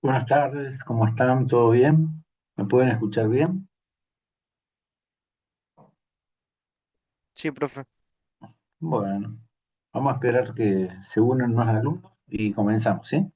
Buenas tardes, ¿cómo están? ¿Todo bien? ¿Me pueden escuchar bien? Sí, profe. Bueno, vamos a esperar que se unan más alumnos y comenzamos, ¿sí?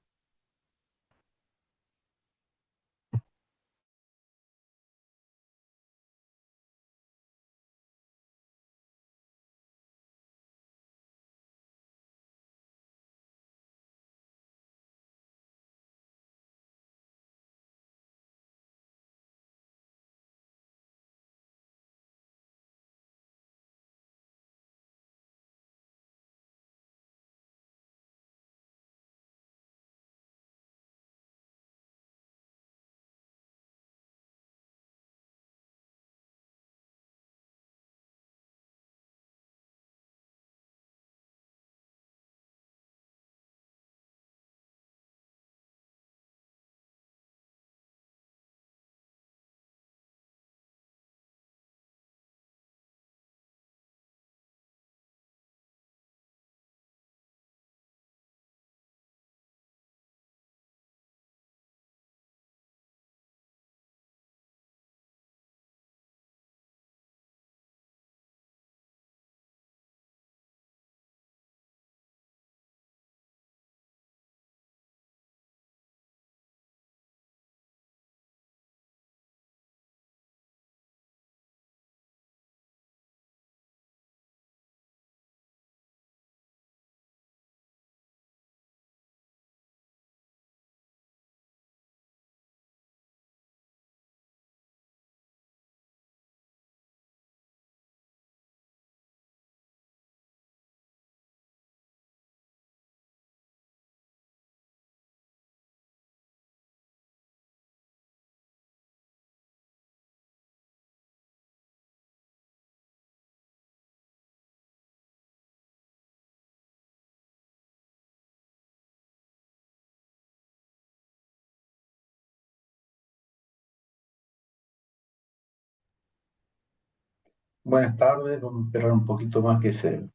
Buenas tardes, vamos a esperar un poquito más que se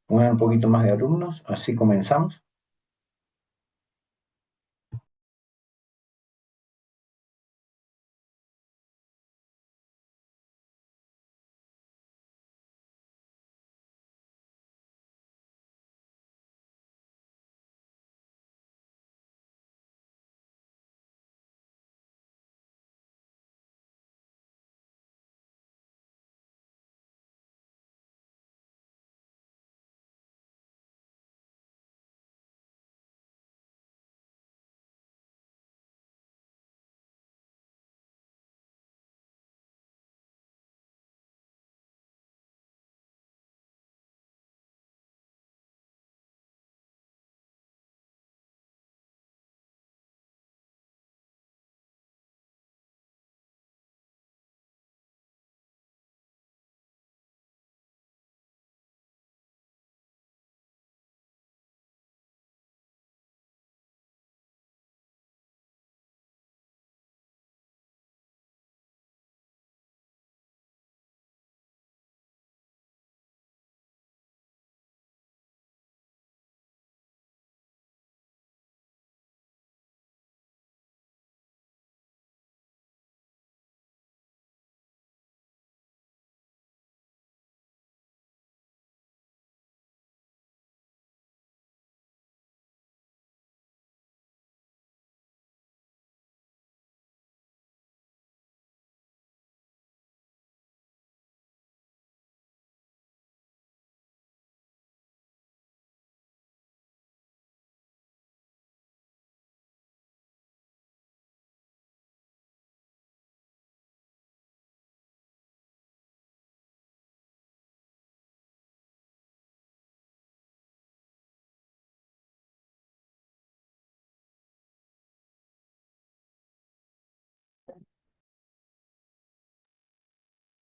unan un poquito más de alumnos, así comenzamos.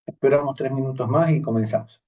Esperamos 3 minutos más y comenzamos.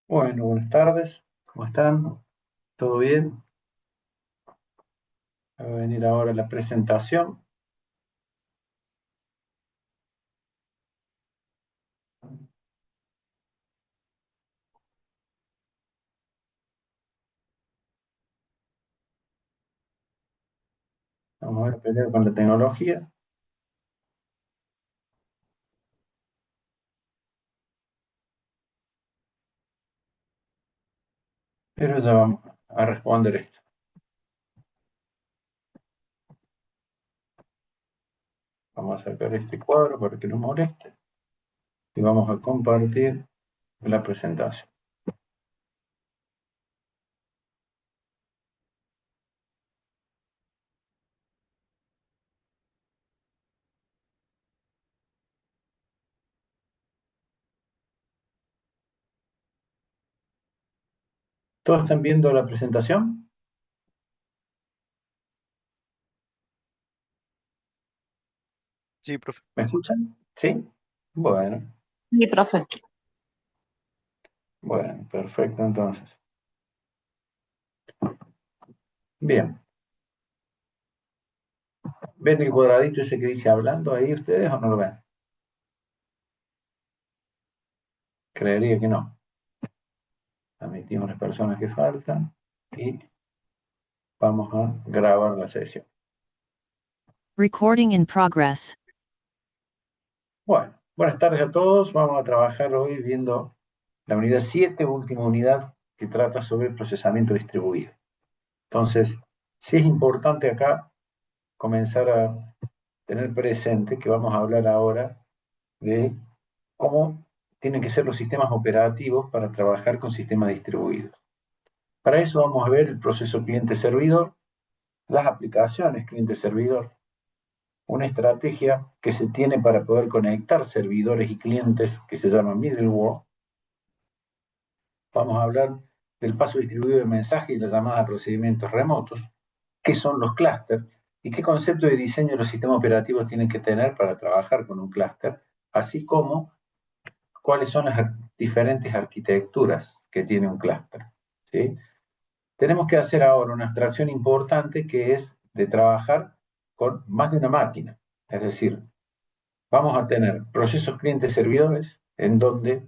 Bueno, buenas tardes. ¿Cómo están? ¿Todo bien? Va a venir ahora la presentación. Vamos a aprender con la tecnología, pero ya vamos a responder esto. Vamos a sacar este cuadro para que no moleste y vamos a compartir la presentación. ¿Todos están viendo la presentación? Sí, profe. ¿Me escuchan? ¿Sí? Bueno, Sí, profe. bueno, perfecto entonces. Bien, ¿ven el cuadradito ese que dice hablando ahí ustedes o no lo ven? Creería que no. Admitimos las personas que faltan y vamos a grabar la sesión. Recording in progress. Bueno, buenas tardes a todos. Vamos a trabajar hoy viendo la unidad 7, última unidad que trata sobre el procesamiento distribuido. Entonces, sí es importante acá comenzar a tener presente que vamos a hablar ahora de cómo tienen que ser los sistemas operativos para trabajar con sistemas distribuidos. Para eso vamos a ver el proceso cliente-servidor, las aplicaciones cliente-servidor, una estrategia que se tiene para poder conectar servidores y clientes que se llama middleware. Vamos a hablar del paso distribuido de mensajes y la llamada a procedimientos remotos, qué son los clústeres y qué concepto de diseño los sistemas operativos tienen que tener para trabajar con un clúster, así como cuáles son las diferentes arquitecturas que tiene un clúster. ¿Sí? Tenemos que hacer ahora una abstracción importante que es de trabajar con más de una máquina, es decir, vamos a tener procesos clientes-servidores en donde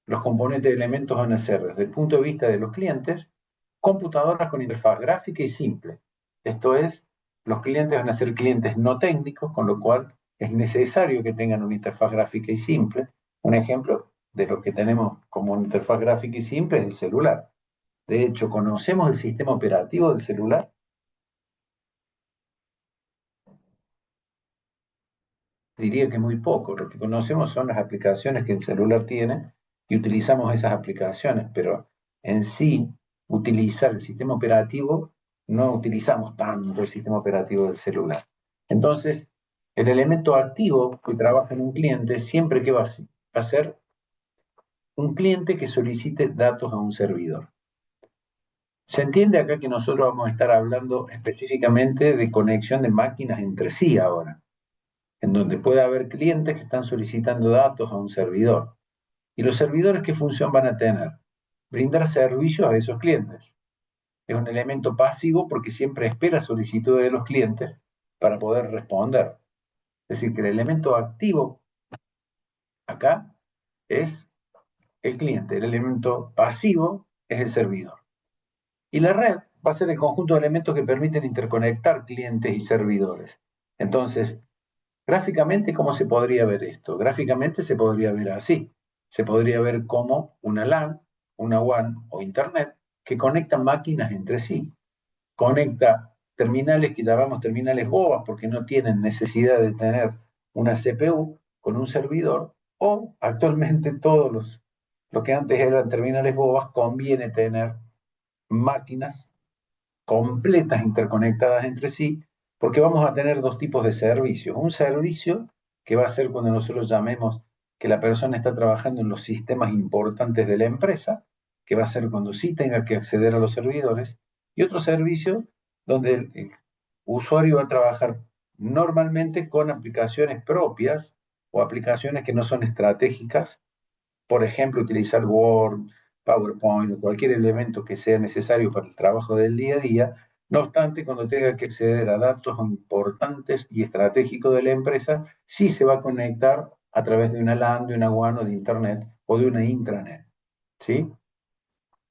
los componentes de elementos van a ser, desde el punto de vista de los clientes, computadoras con interfaz gráfica y simple. Esto es, los clientes van a ser clientes no técnicos, con lo cual es necesario que tengan una interfaz gráfica y simple. Un ejemplo de lo que tenemos como una interfaz gráfica y simple es el celular. De hecho, conocemos el sistema operativo del celular. Diría que muy poco. Lo que conocemos son las aplicaciones que el celular tiene y utilizamos esas aplicaciones, pero en sí, utilizar el sistema operativo, no utilizamos tanto el sistema operativo del celular. Entonces, el elemento activo que trabaja en un cliente siempre que va a ser un cliente que solicite datos a un servidor. Se entiende acá que nosotros vamos a estar hablando específicamente de conexión de máquinas entre sí ahora, en donde puede haber clientes que están solicitando datos a un servidor. ¿Y los servidores qué función van a tener? Brindar servicios a esos clientes. Es un elemento pasivo porque siempre espera solicitudes de los clientes para poder responder. Es decir, que el elemento activo acá es el cliente, el elemento pasivo es el servidor. Y la red va a ser el conjunto de elementos que permiten interconectar clientes y servidores. Entonces, gráficamente, ¿cómo se podría ver esto? Gráficamente se podría ver así. Se podría ver como una LAN, una WAN o Internet que conectan máquinas entre sí. Conecta terminales que llamamos terminales bobas porque no tienen necesidad de tener una CPU con un servidor, o actualmente todos lo que antes eran terminales bobas conviene tener máquinas completas interconectadas entre sí, porque vamos a tener dos tipos de servicios. Un servicio que va a ser cuando nosotros llamemos que la persona está trabajando en los sistemas importantes de la empresa, que va a ser cuando sí tenga que acceder a los servidores, y otro servicio donde el usuario va a trabajar normalmente con aplicaciones propias o aplicaciones que no son estratégicas, por ejemplo, utilizar Word, PowerPoint o cualquier elemento que sea necesario para el trabajo del día a día. No obstante, cuando tenga que acceder a datos importantes y estratégicos de la empresa, sí se va a conectar a través de una LAN, de una WAN o de Internet o de una intranet. ¿Sí?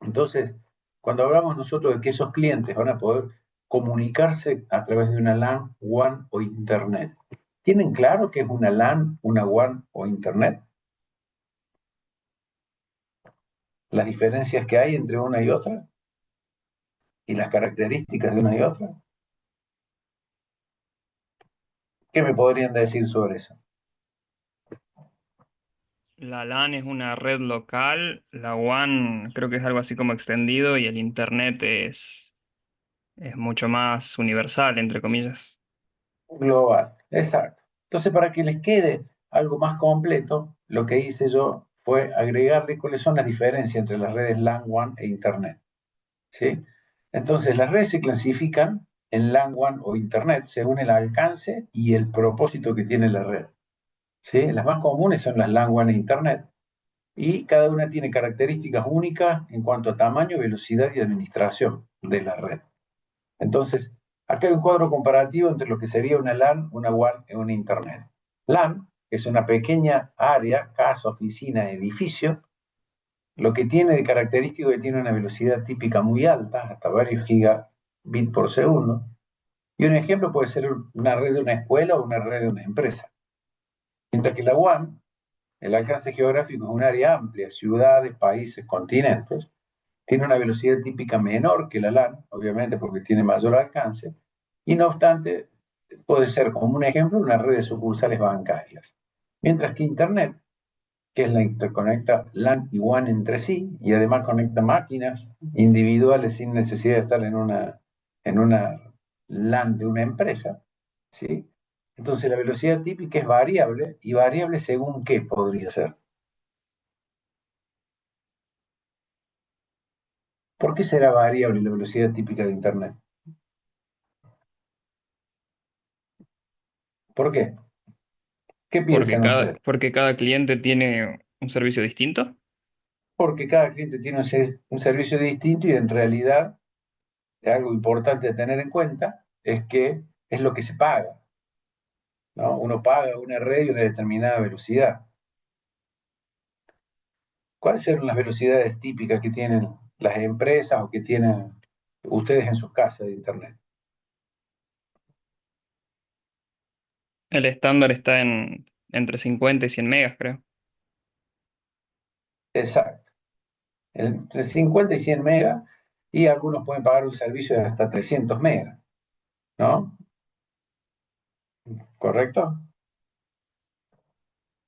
Entonces, cuando hablamos nosotros de que esos clientes van a poder comunicarse a través de una LAN, WAN o Internet, ¿tienen claro qué es una LAN, una WAN o Internet? Las diferencias que hay entre una y otra y las características de una y otra. ¿Qué me podrían decir sobre eso? La LAN es una red local, la WAN creo que es algo así como extendido y el Internet es mucho más universal, entre comillas. Global, exacto. Entonces, para que les quede algo más completo, lo que hice yo fue agregarle cuáles son las diferencias entre las redes LAN, WAN e Internet. ¿Sí? Entonces, las redes se clasifican en LAN, WAN o Internet según el alcance y el propósito que tiene la red. ¿Sí? Las más comunes son las LAN, WAN e Internet y cada una tiene características únicas en cuanto a tamaño, velocidad y administración de la red. Entonces, acá hay un cuadro comparativo entre lo que sería una LAN, una WAN y una Internet. LAN es una pequeña área, casa, oficina, edificio. Lo que tiene de característico es que tiene una velocidad típica muy alta, hasta varios gigabits por segundo. Y un ejemplo puede ser una red de una escuela o una red de una empresa. Mientras que la WAN, el alcance geográfico es un área amplia, ciudades, países, continentes. Tiene una velocidad típica menor que la LAN, obviamente porque tiene mayor alcance, y no obstante, puede ser, como un ejemplo, una red de sucursales bancarias. Mientras que Internet, que es la interconecta LAN y WAN entre sí, y además conecta máquinas individuales sin necesidad de estar en una LAN de una empresa, ¿sí? Entonces la velocidad típica es variable, y variable según qué podría ser. ¿Por qué será variable la velocidad típica de Internet? ¿Por qué? ¿Qué piensan ustedes? Porque cada cliente tiene un servicio distinto. Porque cada cliente tiene un servicio distinto y en realidad algo importante a tener en cuenta es que es lo que se paga, ¿no? Uno paga una red y una determinada velocidad. ¿Cuáles son las velocidades típicas que tienen las empresas o que tienen ustedes en sus casas de Internet? El estándar está entre 50 y 100 megas, creo. Exacto. Entre 50 y 100 megas, y algunos pueden pagar un servicio de hasta 300 megas, ¿no? ¿Correcto?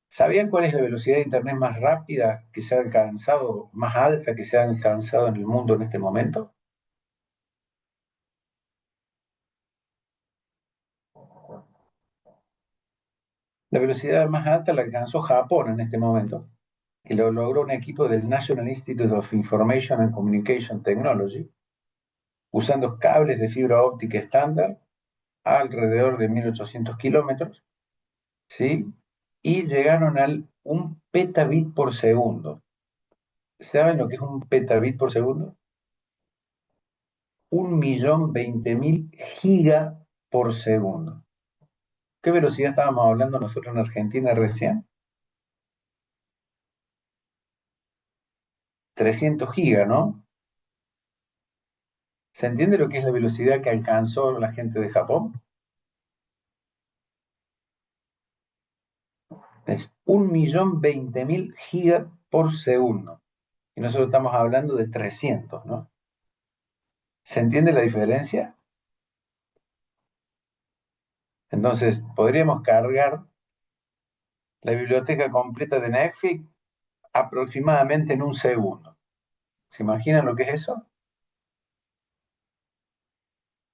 ¿Sabían cuál es la velocidad de Internet más rápida que se ha alcanzado, más alta que se ha alcanzado en el mundo en este momento? La velocidad más alta la alcanzó Japón en este momento, que lo logró un equipo del National Institute of Information and Communication Technology, usando cables de fibra óptica estándar a alrededor de 1800 kilómetros, ¿sí? Y llegaron al 1 petabit por segundo. ¿Saben lo que es 1 petabit por segundo? 1.020.000 gigas por segundo. ¿Qué velocidad estábamos hablando nosotros en Argentina recién? 300 gigas, ¿no? ¿Se entiende lo que es la velocidad que alcanzó la gente de Japón? Es 1.020.000 gigas por segundo. Y nosotros estamos hablando de 300, ¿no? ¿Se entiende la diferencia? Entonces, podríamos cargar la biblioteca completa de Netflix aproximadamente en un segundo. ¿Se imaginan lo que es eso?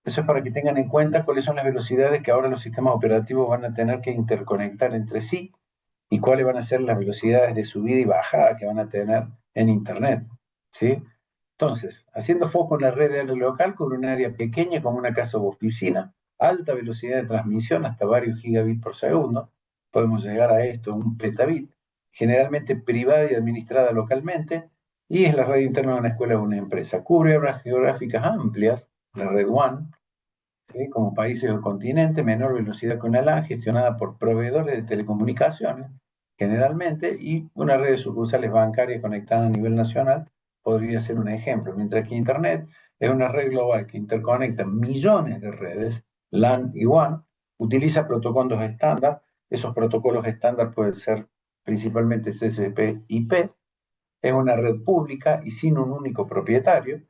Eso es para que tengan en cuenta cuáles son las velocidades que ahora los sistemas operativos van a tener que interconectar entre sí y cuáles van a ser las velocidades de subida y bajada que van a tener en Internet. ¿Sí? Entonces, haciendo foco en la red de área local con un área pequeña como una casa o oficina, alta velocidad de transmisión hasta varios gigabits por segundo, podemos llegar a esto, 1 petabit, generalmente privada y administrada localmente, y es la red interna de una escuela o una empresa. Cubre áreas geográficas amplias, la red WAN, ¿sí? Como países o continentes, menor velocidad que una LAN, gestionada por proveedores de telecomunicaciones, generalmente, y una red de sucursales bancarias conectada a nivel nacional podría ser un ejemplo, mientras que Internet es una red global que interconecta millones de redes, LAN y WAN, utiliza protocolos estándar. Esos protocolos estándar pueden ser principalmente TCP/IP, es una red pública y sin un único propietario,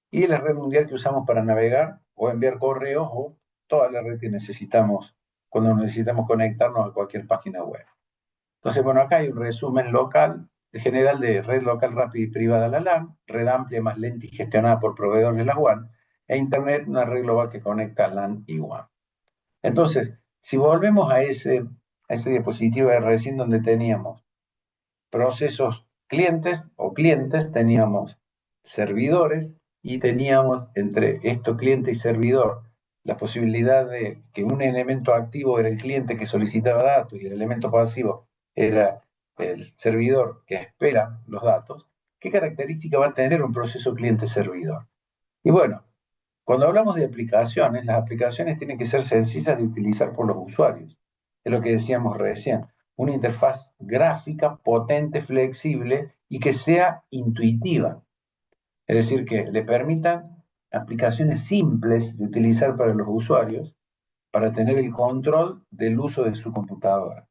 y es la red mundial que usamos para navegar o enviar correos o toda la red que necesitamos cuando necesitamos conectarnos a cualquier página web. Entonces, bueno, acá hay un resumen local, general de red local rápida y privada, la LAN, red amplia más lenta y gestionada por proveedores, la WAN, e Internet, una red global que conecta LAN y WAN. Entonces, si volvemos a ese diapositivo de recién donde teníamos procesos clientes, teníamos servidores y teníamos entre esto cliente y servidor la posibilidad de que un elemento activo era el cliente que solicitaba datos y el elemento pasivo era el servidor que espera los datos. ¿Qué característica va a tener un proceso cliente-servidor? Y bueno, cuando hablamos de aplicaciones, las aplicaciones tienen que ser sencillas de utilizar por los usuarios. Es lo que decíamos recién. Una interfaz gráfica, potente, flexible y que sea intuitiva. Es decir, que le permitan aplicaciones simples de utilizar para los usuarios para tener el control del uso de su computadora.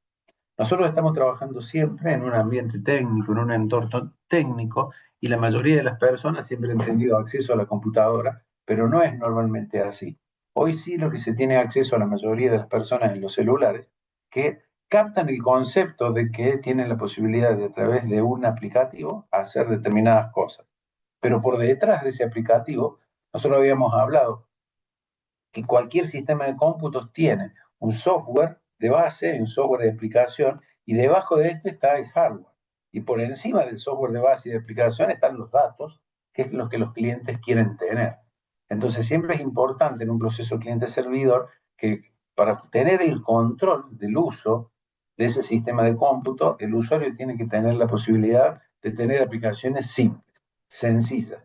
Nosotros estamos trabajando siempre en un ambiente técnico, en un entorno técnico, y la mayoría de las personas siempre han tenido acceso a la computadora, pero no es normalmente así. Hoy sí lo que se tiene acceso a la mayoría de las personas en los celulares, que captan el concepto de que tienen la posibilidad de a través de un aplicativo hacer determinadas cosas. Pero por detrás de ese aplicativo, nosotros habíamos hablado que cualquier sistema de cómputos tiene un software de base, un software de aplicación, y debajo de este está el hardware. Y por encima del software de base y de aplicación están los datos, que es lo que los clientes quieren tener. Entonces siempre es importante en un proceso cliente-servidor que para tener el control del uso de ese sistema de cómputo, el usuario tiene que tener la posibilidad de tener aplicaciones simples, sencillas.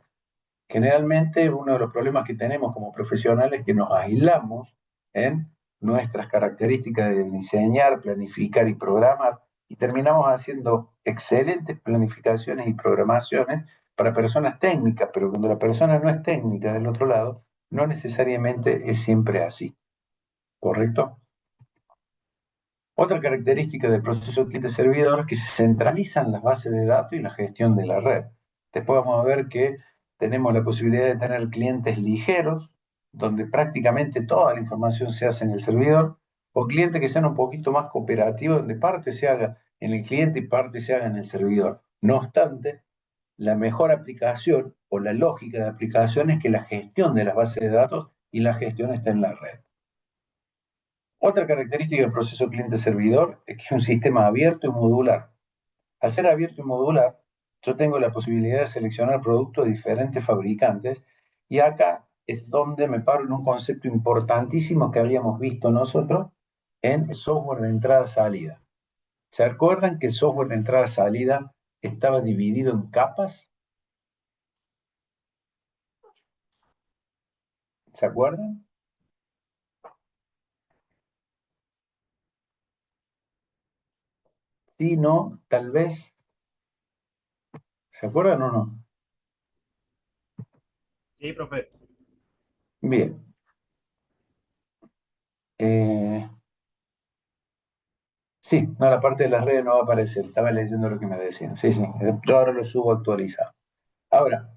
Generalmente uno de los problemas que tenemos como profesionales es que nos aislamos en nuestras características de diseñar, planificar y programar, y terminamos haciendo excelentes planificaciones y programaciones para personas técnicas, pero cuando la persona no es técnica del otro lado, no necesariamente es siempre así, ¿correcto? Otra característica del proceso cliente-servidor es que se centralizan las bases de datos y la gestión de la red. Después vamos a ver que tenemos la posibilidad de tener clientes ligeros, donde prácticamente toda la información se hace en el servidor, o clientes que sean un poquito más cooperativos, donde parte se haga en el cliente y parte se haga en el servidor. No obstante, la mejor aplicación o la lógica de aplicación es que la gestión de las bases de datos y la gestión está en la red. Otra característica del proceso cliente-servidor es que es un sistema abierto y modular. Al ser abierto y modular, yo tengo la posibilidad de seleccionar productos de diferentes fabricantes, y acá es donde me paro en un concepto importantísimo que habíamos visto nosotros en software de entrada-salida. ¿Se acuerdan que el software de entrada-salida estaba dividido en capas? ¿Se acuerdan? Sí, no, tal vez. ¿Se acuerdan o no? Sí, profe. Bien. Eh, Sí, no, la parte de las redes no va a aparecer. Estaba leyendo lo que me decían. Sí, sí, yo ahora lo subo actualizado. Ahora,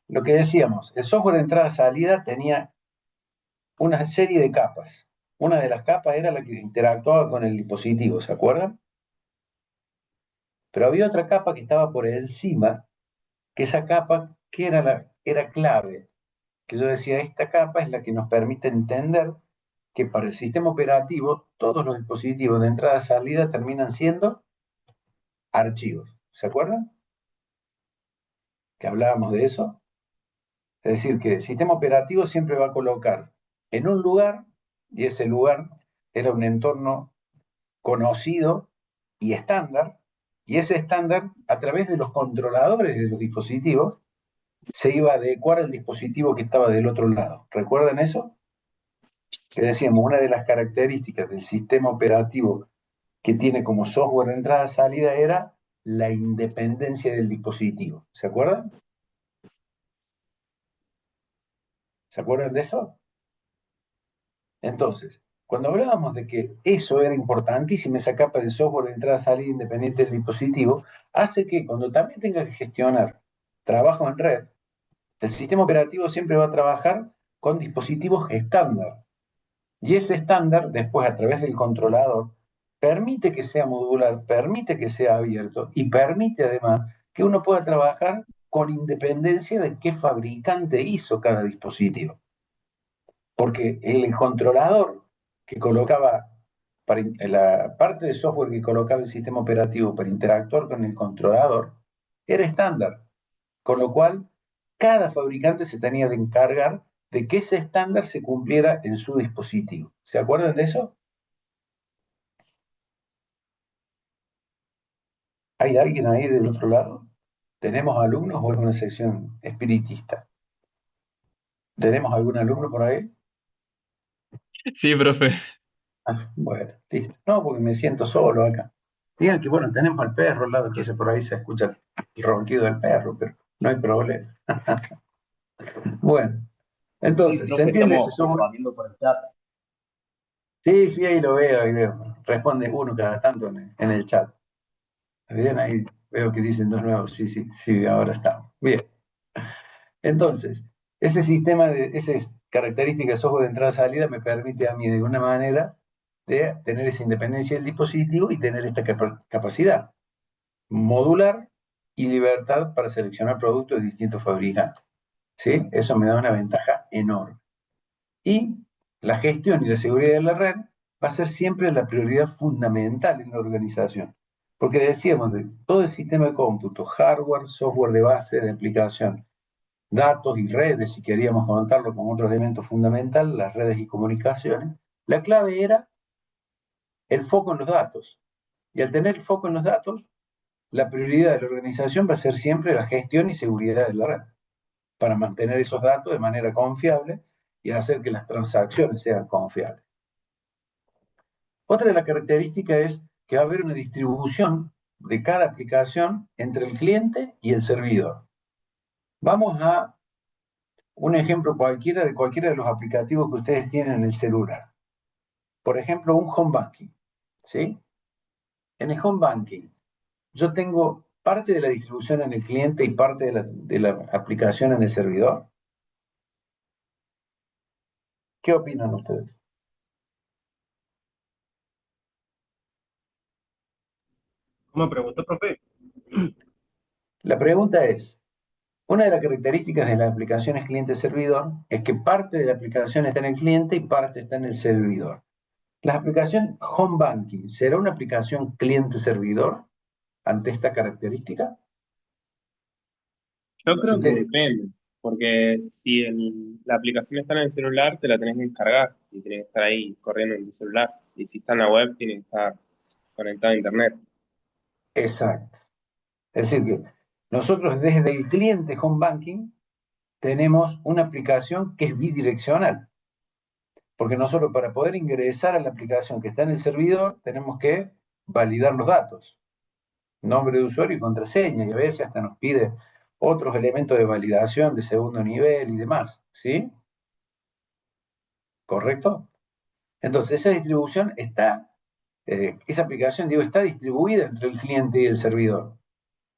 lo que decíamos, el software de entrada-salida tenía una serie de capas. Una de las capas era la que interactuaba con el dispositivo, ¿se acuerdan? Pero había otra capa que estaba por encima, que esa capa que era clave, que yo decía, esta capa es la que nos permite entender que para el sistema operativo todos los dispositivos de entrada-salida terminan siendo archivos. ¿Se acuerdan? Que hablábamos de eso. Es decir, que el sistema operativo siempre va a colocar en un lugar, y ese lugar era un entorno conocido y estándar, Y ese estándar, a través de los controladores de los dispositivos, se iba a adecuar al dispositivo que estaba del otro lado. ¿Recuerdan eso? Que decíamos, una de las características del sistema operativo que tiene como software de entrada-salida era la independencia del dispositivo. ¿Se acuerdan? ¿Se acuerdan de eso? Entonces, cuando hablábamos de que eso era importantísimo, esa capa de software de entrada-salida independiente del dispositivo, hace que cuando también tenga que gestionar trabajo en red, el sistema operativo siempre va a trabajar con dispositivos estándar. Y ese estándar, después a través del controlador, permite que sea modular, permite que sea abierto y permite además que uno pueda trabajar con independencia de qué fabricante hizo cada dispositivo. Porque el controlador que colocaba, la parte de software que colocaba el sistema operativo para interactuar con el controlador, era estándar. Con lo cual, cada fabricante se tenía de encargar de que ese estándar se cumpliera en su dispositivo. ¿Se acuerdan de eso? ¿Hay alguien ahí del otro lado? ¿Tenemos alumnos o es una sección espiritista? ¿Tenemos algún alumno por ahí? Sí, profe. Ah, bueno, listo. No, porque me siento solo acá. Digan que, bueno, tenemos al perro al lado, entonces por ahí se escucha el ronquido del perro, pero no hay problema. Bueno, Sí, entonces, ¿se profe, entiende ese estamos software? compartiendo por el chat. Sí, sí, ahí veo. Responde uno cada tanto en el chat. Bien, ahí veo que dicen dos nuevos. Sí, sí, sí, ahora estamos. Bien. Entonces, ese sistema esas características de software de entrada-salida me permite a mí de alguna manera de tener esa independencia del dispositivo y tener esta capacidad modular y libertad para seleccionar productos de distintos fabricantes. ¿Sí? Eso me da una ventaja enorme. Y la gestión y la seguridad de la red va a ser siempre la prioridad fundamental en la organización. Porque decíamos, de todo el sistema de cómputo, hardware, software de base, de aplicación, datos y redes, si queríamos contarlo como otro elemento fundamental, las redes y comunicaciones, la clave era el foco en los datos. Y al tener el foco en los datos, la prioridad de la organización va a ser siempre la gestión y seguridad de la red, para mantener esos datos de manera confiable y hacer que las transacciones sean confiables. Otra de las características es que va a haber una distribución de cada aplicación entre el cliente y el servidor. Vamos a un ejemplo cualquiera de los aplicativos que ustedes tienen en el celular. Por ejemplo, un home banking. ¿Sí? En el home banking, yo tengo parte de la distribución en el cliente y parte de la aplicación en el servidor. ¿Qué opinan ustedes? ¿Cómo preguntó, profe? La pregunta es, una de las características de las aplicaciones cliente-servidor es que parte de la aplicación está en el cliente y parte está en el servidor. La aplicación Home Banking, ¿será una aplicación cliente-servidor ante esta característica? Yo Si creo que usted, depende, porque si la aplicación está en el celular, te la tenés que descargar y tiene que estar ahí corriendo en tu celular. Y si está en la web, tiene que estar conectada a internet. exacto. Es decir, que nosotros desde el cliente Home Banking tenemos una aplicación que es bidireccional, porque nosotros para poder ingresar a la aplicación que está en el servidor tenemos que validar los datos, nombre de usuario y contraseña, y a veces hasta nos pide otros elementos de validación de segundo nivel y demás, ¿sí? ¿Correcto? Entonces, esa distribución está, esa aplicación, digo, está distribuida entre el cliente y el servidor.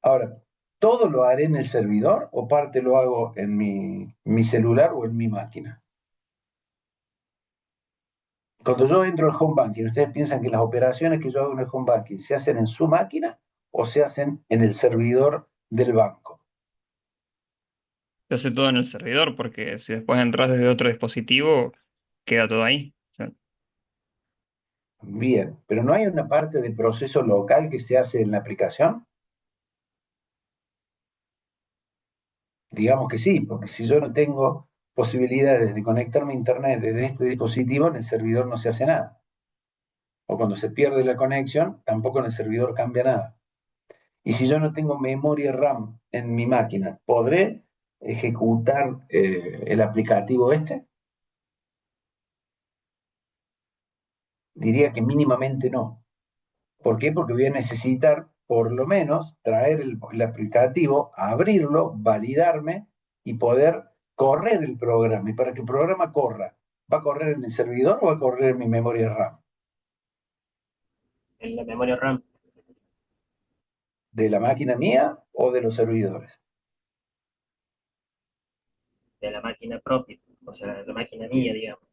Ahora, ¿todo lo haré en el servidor o parte lo hago en mi celular o en mi máquina? Cuando yo entro al home banking, ¿ustedes piensan que las operaciones que yo hago en el home banking se hacen en su máquina o se hacen en el servidor del banco? Se hace todo en el servidor, porque si después entras desde otro dispositivo, queda todo ahí. O sea, Bien, pero ¿no hay una parte de proceso local que se hace en la aplicación? Digamos que sí, porque si yo no tengo posibilidades de conectarme a Internet desde este dispositivo, en el servidor no se hace nada. O cuando se pierde la conexión, tampoco en el servidor cambia nada. Y si yo no tengo memoria RAM en mi máquina, ¿podré ejecutar el aplicativo este? Diría que mínimamente no. ¿Por qué? Porque voy a necesitar, por lo menos, traer el aplicativo, abrirlo, validarme y poder correr el programa. Y para que el programa corra, ¿va a correr en el servidor o va a correr en mi memoria RAM? En la memoria RAM. ¿De la máquina mía o de los servidores? De la máquina propia, o sea, la máquina mía, digamos.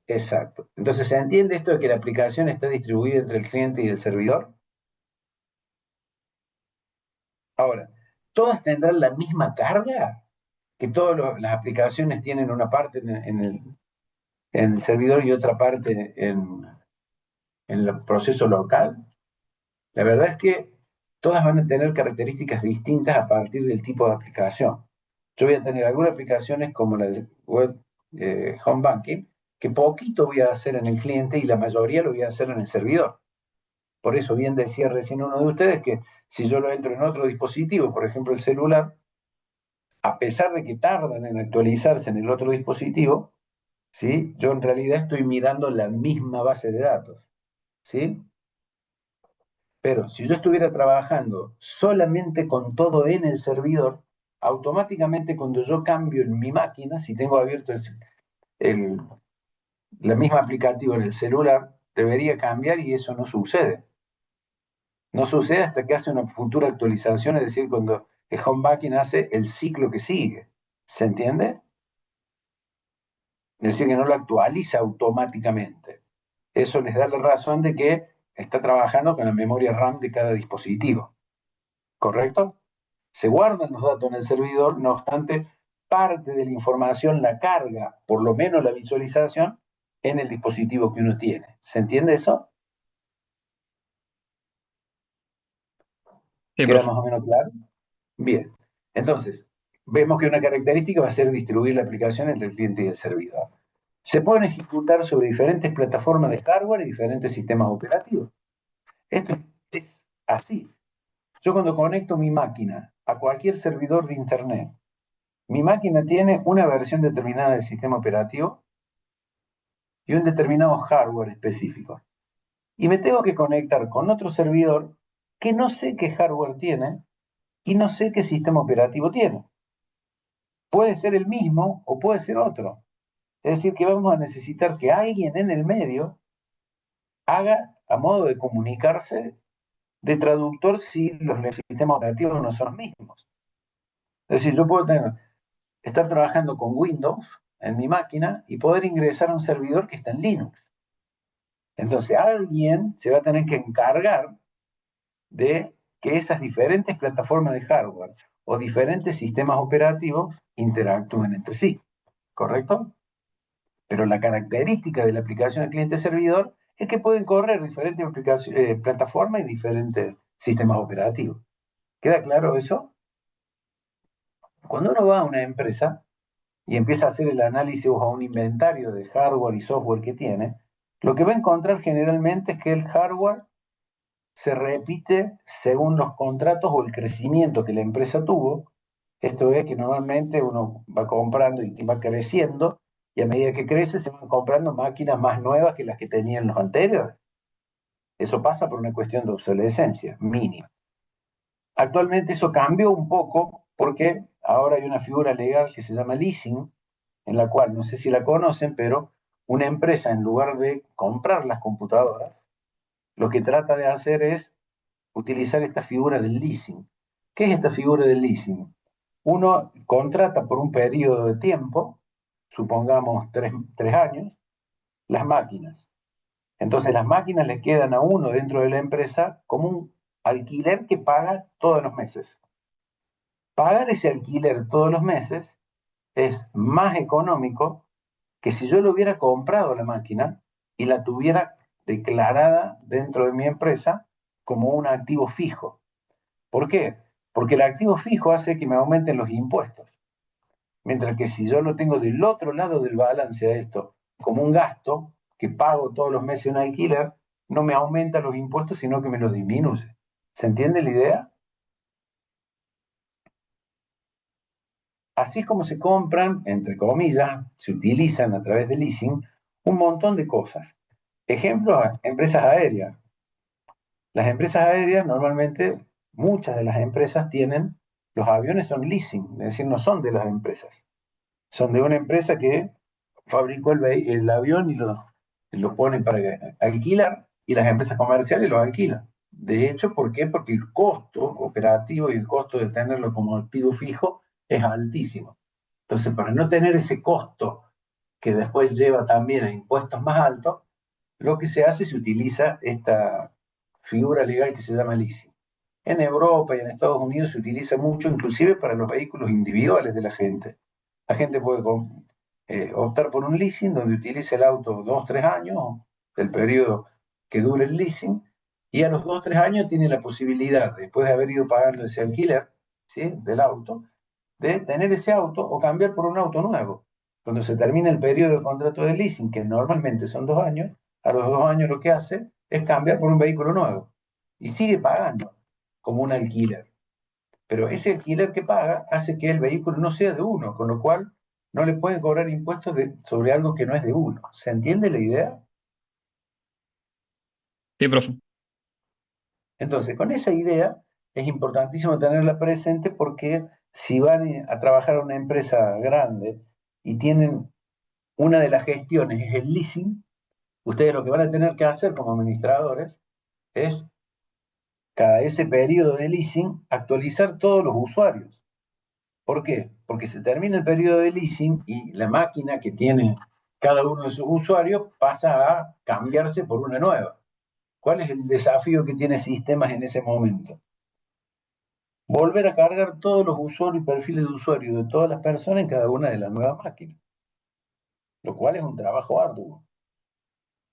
Exacto. Entonces, ¿se entiende esto de que la aplicación está distribuida entre el cliente y el servidor? Ahora, ¿todas tendrán la misma carga? ¿Que todas las aplicaciones tienen una parte en el servidor y otra parte en el proceso local? La verdad es que todas van a tener características distintas a partir del tipo de aplicación. Yo voy a tener algunas aplicaciones como la de web home banking, que poquito voy a hacer en el cliente y la mayoría lo voy a hacer en el servidor. Por eso bien decía recién uno de ustedes que si yo lo entro en otro dispositivo, por ejemplo el celular, a pesar de que tardan en actualizarse en el otro dispositivo, ¿sí? Yo en realidad estoy mirando la misma base de datos, ¿sí? Pero si yo estuviera trabajando solamente con todo en el servidor, automáticamente cuando yo cambio en mi máquina, si tengo abierto el, la misma aplicativo en el celular, debería cambiar y eso no sucede. No sucede hasta que hace una futura actualización, es decir, cuando el home banking hace el ciclo que sigue. ¿Se entiende? Es decir, que no lo actualiza automáticamente. Eso les da la razón de que está trabajando con la memoria RAM de cada dispositivo. ¿Correcto? Se guardan los datos en el servidor, no obstante, parte de la información la carga, por lo menos la visualización, en el dispositivo que uno tiene. ¿Se entiende eso? Sí, ¿Queda profe. más o menos claro? Bien. Entonces, vemos que una característica va a ser distribuir la aplicación entre el cliente y el servidor. Se pueden ejecutar sobre diferentes plataformas de hardware y diferentes sistemas operativos. Esto es así. Yo cuando conecto mi máquina a cualquier servidor de Internet, mi máquina tiene una versión determinada del sistema operativo y un determinado hardware específico. Y me tengo que conectar con otro servidor que no sé qué hardware tiene y no sé qué sistema operativo tiene. Puede ser el mismo o puede ser otro. Es decir, que vamos a necesitar que alguien en el medio haga a modo de comunicarse de traductor si los sistemas operativos no son los mismos. Es decir, yo puedo estar trabajando con Windows en mi máquina y poder ingresar a un servidor que está en Linux. Entonces, alguien se va a tener que encargar de que esas diferentes plataformas de hardware o diferentes sistemas operativos interactúen entre sí. ¿Correcto? Pero la característica de la aplicación del cliente-servidor es que pueden correr diferentes plataformas y diferentes sistemas operativos. ¿Queda claro eso? Cuando uno va a una empresa y empieza a hacer el análisis o a un inventario de hardware y software que tiene, lo que va a encontrar generalmente es que el hardware se repite según los contratos o el crecimiento que la empresa tuvo. Esto es que normalmente uno va comprando y va creciendo y a medida que crece se van comprando máquinas más nuevas que las que tenían los anteriores. Eso pasa por una cuestión de obsolescencia mínima. Actualmente eso cambió un poco porque ahora hay una figura legal que se llama leasing, en la cual, no sé si la conocen, pero una empresa en lugar de comprar las computadoras, lo que trata de hacer es utilizar esta figura del leasing. ¿Qué es esta figura del leasing? Uno contrata por un periodo de tiempo, supongamos 3 años, las máquinas. Entonces las máquinas le quedan a uno dentro de la empresa como un alquiler que paga todos los meses. Pagar ese alquiler todos los meses es más económico que si yo lo hubiera comprado la máquina y la tuviera declarada dentro de mi empresa como un activo fijo. ¿Por qué? Porque el activo fijo hace que me aumenten los impuestos. Mientras que si yo lo tengo del otro lado del balance a esto, como un gasto, que pago todos los meses un alquiler, no me aumenta los impuestos, sino que me los disminuye. ¿Se entiende la idea? así es como se compran, entre comillas, se utilizan a través de leasing un montón de cosas. Ejemplos, empresas aéreas. Las empresas aéreas normalmente, muchas de las empresas tienen, los aviones son leasing, es decir, no son de las empresas. Son de una empresa que fabricó el avión y lo pone para alquilar, y las empresas comerciales lo alquilan. De hecho, ¿por qué? Porque el costo operativo y el costo de tenerlo como activo fijo es altísimo. Entonces, para no tener ese costo que después lleva también a impuestos más altos, lo que se hace es utiliza esta figura legal que se llama leasing. En Europa y en Estados Unidos se utiliza mucho, inclusive para los vehículos individuales de la gente. La gente puede optar por un leasing donde utilice el auto 2-3 años, el periodo que dure el leasing, y a los 2-3 años tiene la posibilidad, después de haber ido pagando ese alquiler, ¿sí?, del auto, de tener ese auto o cambiar por un auto nuevo. Cuando se termina el periodo de contrato de leasing, que normalmente son 2 años, a los 2 años lo que hace es cambiar por un vehículo nuevo y sigue pagando como un alquiler. Pero ese alquiler que paga hace que el vehículo no sea de uno, con lo cual no le pueden cobrar impuestos sobre algo que no es de uno. ¿Se entiende la idea? Sí, profe. Entonces, con esa idea es importantísimo tenerla presente porque si van a trabajar a una empresa grande y tienen una de las gestiones es el leasing, ustedes lo que van a tener que hacer como administradores es, cada ese periodo de leasing, actualizar todos los usuarios. ¿Por qué? Porque se termina el periodo de leasing y la máquina que tiene cada uno de sus usuarios pasa a cambiarse por una nueva. ¿Cuál es el desafío que tiene sistemas en ese momento? Volver a cargar todos los usuarios y perfiles de usuario de todas las personas en cada una de las nuevas máquinas, lo cual es un trabajo arduo.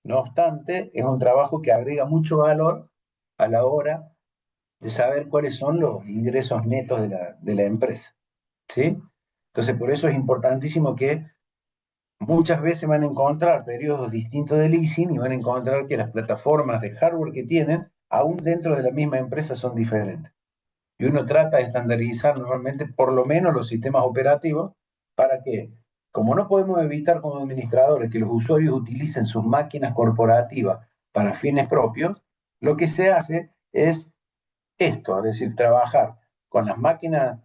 No obstante, es un trabajo que agrega mucho valor a la hora de saber cuáles son los ingresos netos de la empresa, ¿sí? Entonces, por eso es importantísimo que muchas veces van a encontrar periodos distintos de leasing y van a encontrar que las plataformas de hardware que tienen, aún dentro de la misma empresa, son diferentes. Y uno trata de estandarizar normalmente por lo menos los sistemas operativos para que, como no podemos evitar como administradores que los usuarios utilicen sus máquinas corporativas para fines propios, lo que se hace es esto, es decir, trabajar con las máquinas,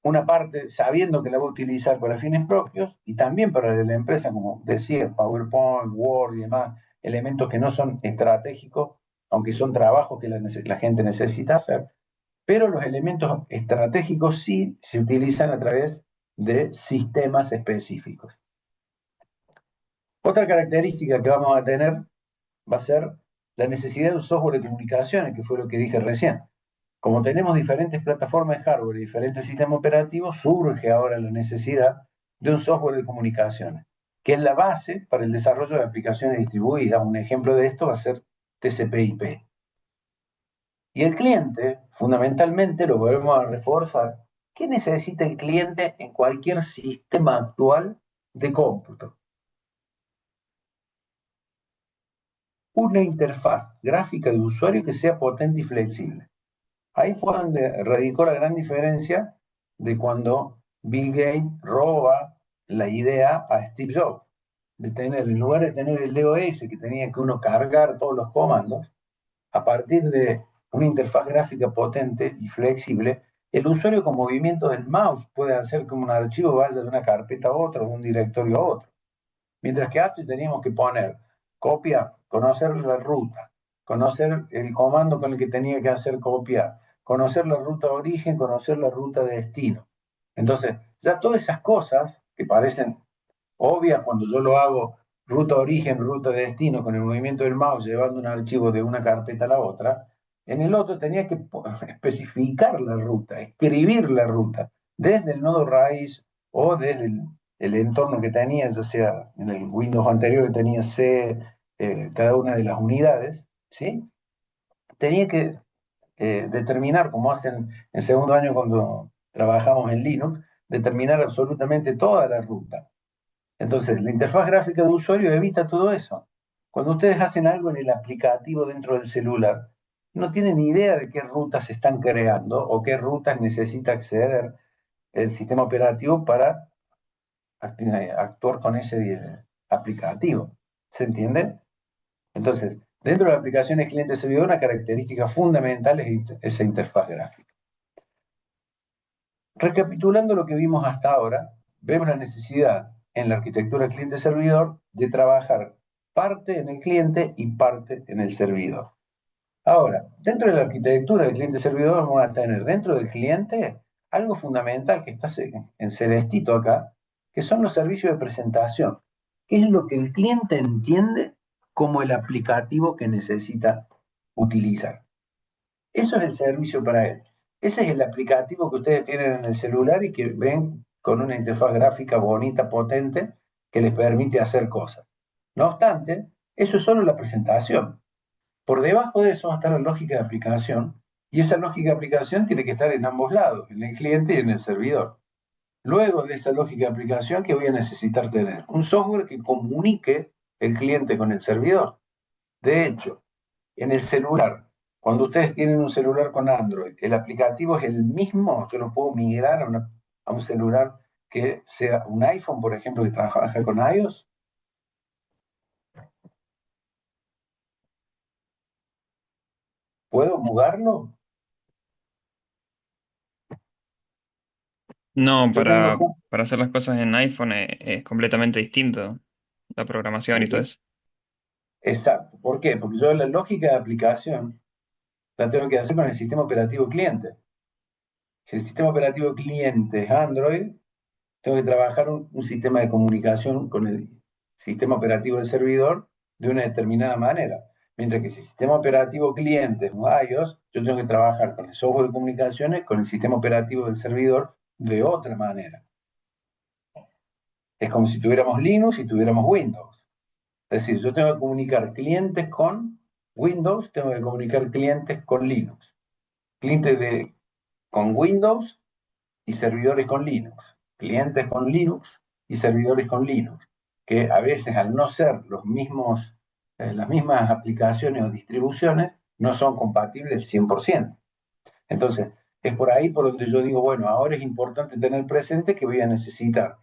una parte sabiendo que la va a utilizar para fines propios y también para la empresa, como decía, PowerPoint, Word y demás, elementos que no son estratégicos, aunque son trabajos que la gente necesita hacer, pero los elementos estratégicos sí se utilizan a través de sistemas específicos. Otra característica que vamos a tener va a ser la necesidad de un software de comunicaciones, que fue lo que dije recién. Como tenemos diferentes plataformas de hardware y diferentes sistemas operativos, surge ahora la necesidad de un software de comunicaciones, que es la base para el desarrollo de aplicaciones distribuidas. Un ejemplo de esto va a ser TCP/IP. Y el cliente, fundamentalmente, lo volvemos a reforzar. ¿Qué necesita el cliente en cualquier sistema actual de cómputo? Una interfaz gráfica de usuario que sea potente y flexible. Ahí fue donde radicó la gran diferencia de cuando Bill Gates roba la idea a Steve Jobs, de tener, en lugar de tener el DOS que tenía que uno cargar todos los comandos, a partir de una interfaz gráfica potente y flexible, el usuario con movimiento del mouse puede hacer que un archivo vaya de una carpeta a otra, de un directorio a otro. Mientras que antes teníamos que poner, copiar, conocer la ruta, conocer el comando con el que tenía que hacer copiar, conocer la ruta de origen, conocer la ruta de destino. Entonces, ya todas esas cosas que parecen obvias cuando yo lo hago ruta de origen, ruta de destino, con el movimiento del mouse llevando un archivo de una carpeta a la otra, en el otro tenía que especificar la ruta, escribir la ruta, desde el nodo raíz o desde el entorno que tenía, ya sea en el Windows anterior que tenía C, cada una de las unidades, ¿sí? Tenía que determinar, como hacen en segundo año cuando trabajamos en Linux, determinar absolutamente toda la ruta. Entonces, la interfaz gráfica de usuario evita todo eso. Cuando ustedes hacen algo en el aplicativo dentro del celular, no tienen ni idea de qué rutas se están creando o qué rutas necesita acceder el sistema operativo para actuar con ese aplicativo. ¿Se entiende? Entonces, dentro de la aplicación de cliente-servidor, una característica fundamental es esa interfaz gráfica. Recapitulando lo que vimos hasta ahora, vemos la necesidad en la arquitectura cliente-servidor de trabajar parte en el cliente y parte en el servidor. Ahora, dentro de la arquitectura del cliente-servidor vamos a tener dentro del cliente algo fundamental que está en celestito acá, que son los servicios de presentación, que es lo que el cliente entiende como el aplicativo que necesita utilizar. Eso es el servicio para él. Ese es el aplicativo que ustedes tienen en el celular y que ven con una interfaz gráfica bonita, potente, que les permite hacer cosas. No obstante, eso es solo la presentación. Por debajo de eso va a estar la lógica de aplicación, y esa lógica de aplicación tiene que estar en ambos lados, en el cliente y en el servidor. Luego de esa lógica de aplicación, ¿qué voy a necesitar tener? Un software que comunique el cliente con el servidor. De hecho, en el celular, cuando ustedes tienen un celular con Android, el aplicativo es el mismo, yo lo puedo migrar a un celular que sea un iPhone, por ejemplo, que trabaja con iOS. ¿Puedo mudarlo? No, Yo tengo... para hacer las cosas en iPhone es completamente distinto, la programación y todo eso. Exacto. ¿Por qué? Porque yo la lógica de aplicación la tengo que hacer con el sistema operativo cliente. Si el sistema operativo cliente es Android, tengo que trabajar un sistema de comunicación con el sistema operativo del servidor de una determinada manera. Mientras que si el sistema operativo cliente es un iOS, yo tengo que trabajar con el software de comunicaciones, con el sistema operativo del servidor de otra manera. Es como si tuviéramos Linux y tuviéramos Windows. Es decir, yo tengo que comunicar clientes con Windows, tengo que comunicar clientes con Linux. Clientes con Windows y servidores con Linux. Clientes con Linux y servidores con Linux. Que a veces, al no ser las mismas aplicaciones o distribuciones, no son compatibles 100%. Entonces, es por ahí por donde yo digo, bueno, ahora es importante tener presente que voy a necesitar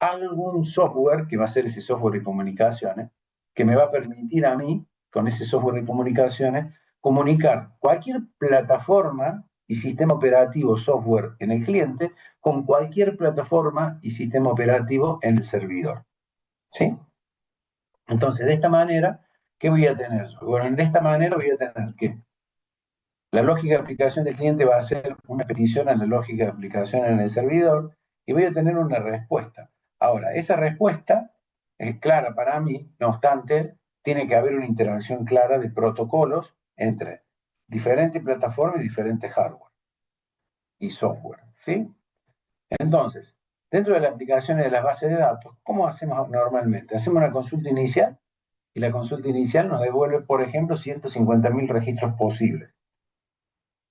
algún software, que va a ser ese software de comunicaciones, que me va a permitir a mí, con ese software de comunicaciones, comunicar cualquier plataforma y sistema operativo software en el cliente con cualquier plataforma y sistema operativo en el servidor. ¿Sí? Entonces, de esta manera, ¿qué voy a tener? Bueno, de esta manera voy a tener que la lógica de aplicación del cliente va a ser una petición a la lógica de aplicación en el servidor y voy a tener una respuesta. Ahora, esa respuesta es clara para mí, no obstante, tiene que haber una interacción clara de protocolos entre diferentes plataformas y diferentes hardware y software, ¿sí? Entonces, dentro de las aplicaciones de las bases de datos, ¿cómo hacemos normalmente? Hacemos una consulta inicial y la consulta inicial nos devuelve, por ejemplo, 150.000 registros posibles.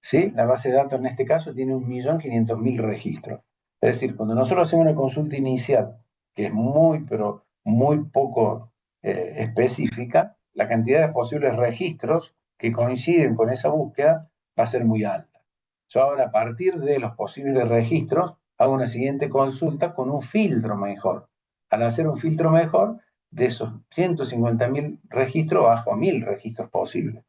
¿Sí? La base de datos en este caso tiene 1.500.000 registros. Es decir, cuando nosotros hacemos una consulta inicial, que es muy, pero muy poco específica, la cantidad de posibles registros que coinciden con esa búsqueda va a ser muy alta. Yo ahora, a partir de los posibles registros, hago una siguiente consulta con un filtro mejor. Al hacer un filtro mejor, de esos 150.000 registros, bajo a 1.000 registros posibles.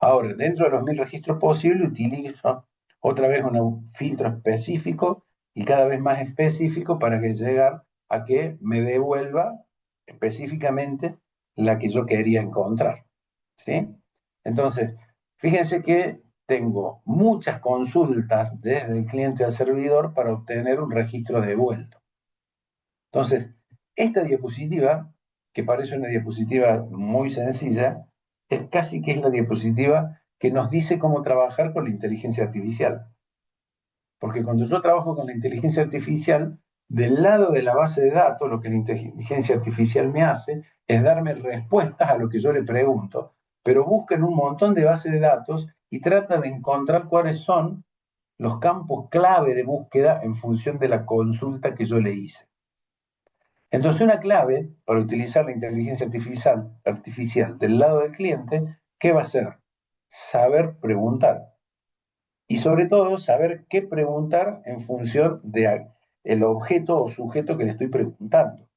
Ahora, dentro de los 1.000 registros posibles, utilizo otra vez un filtro específico y cada vez más específico para llegar a que me devuelva específicamente la que yo quería encontrar. ¿Sí? Entonces, fíjense que tengo muchas consultas desde el cliente al servidor para obtener un registro devuelto. Entonces, esta diapositiva, que parece una diapositiva muy sencilla, es casi que es la diapositiva que nos dice cómo trabajar con la inteligencia artificial. Porque cuando yo trabajo con la inteligencia artificial, del lado de la base de datos, lo que la inteligencia artificial me hace es darme respuestas a lo que yo le pregunto, pero busca en un montón de bases de datos y trata de encontrar cuáles son los campos clave de búsqueda en función de la consulta que yo le hice. Entonces, una clave para utilizar la inteligencia artificial del lado del cliente, ¿qué va a ser? Saber preguntar. Y sobre todo, saber qué preguntar en función de el objeto o sujeto que le estoy preguntando.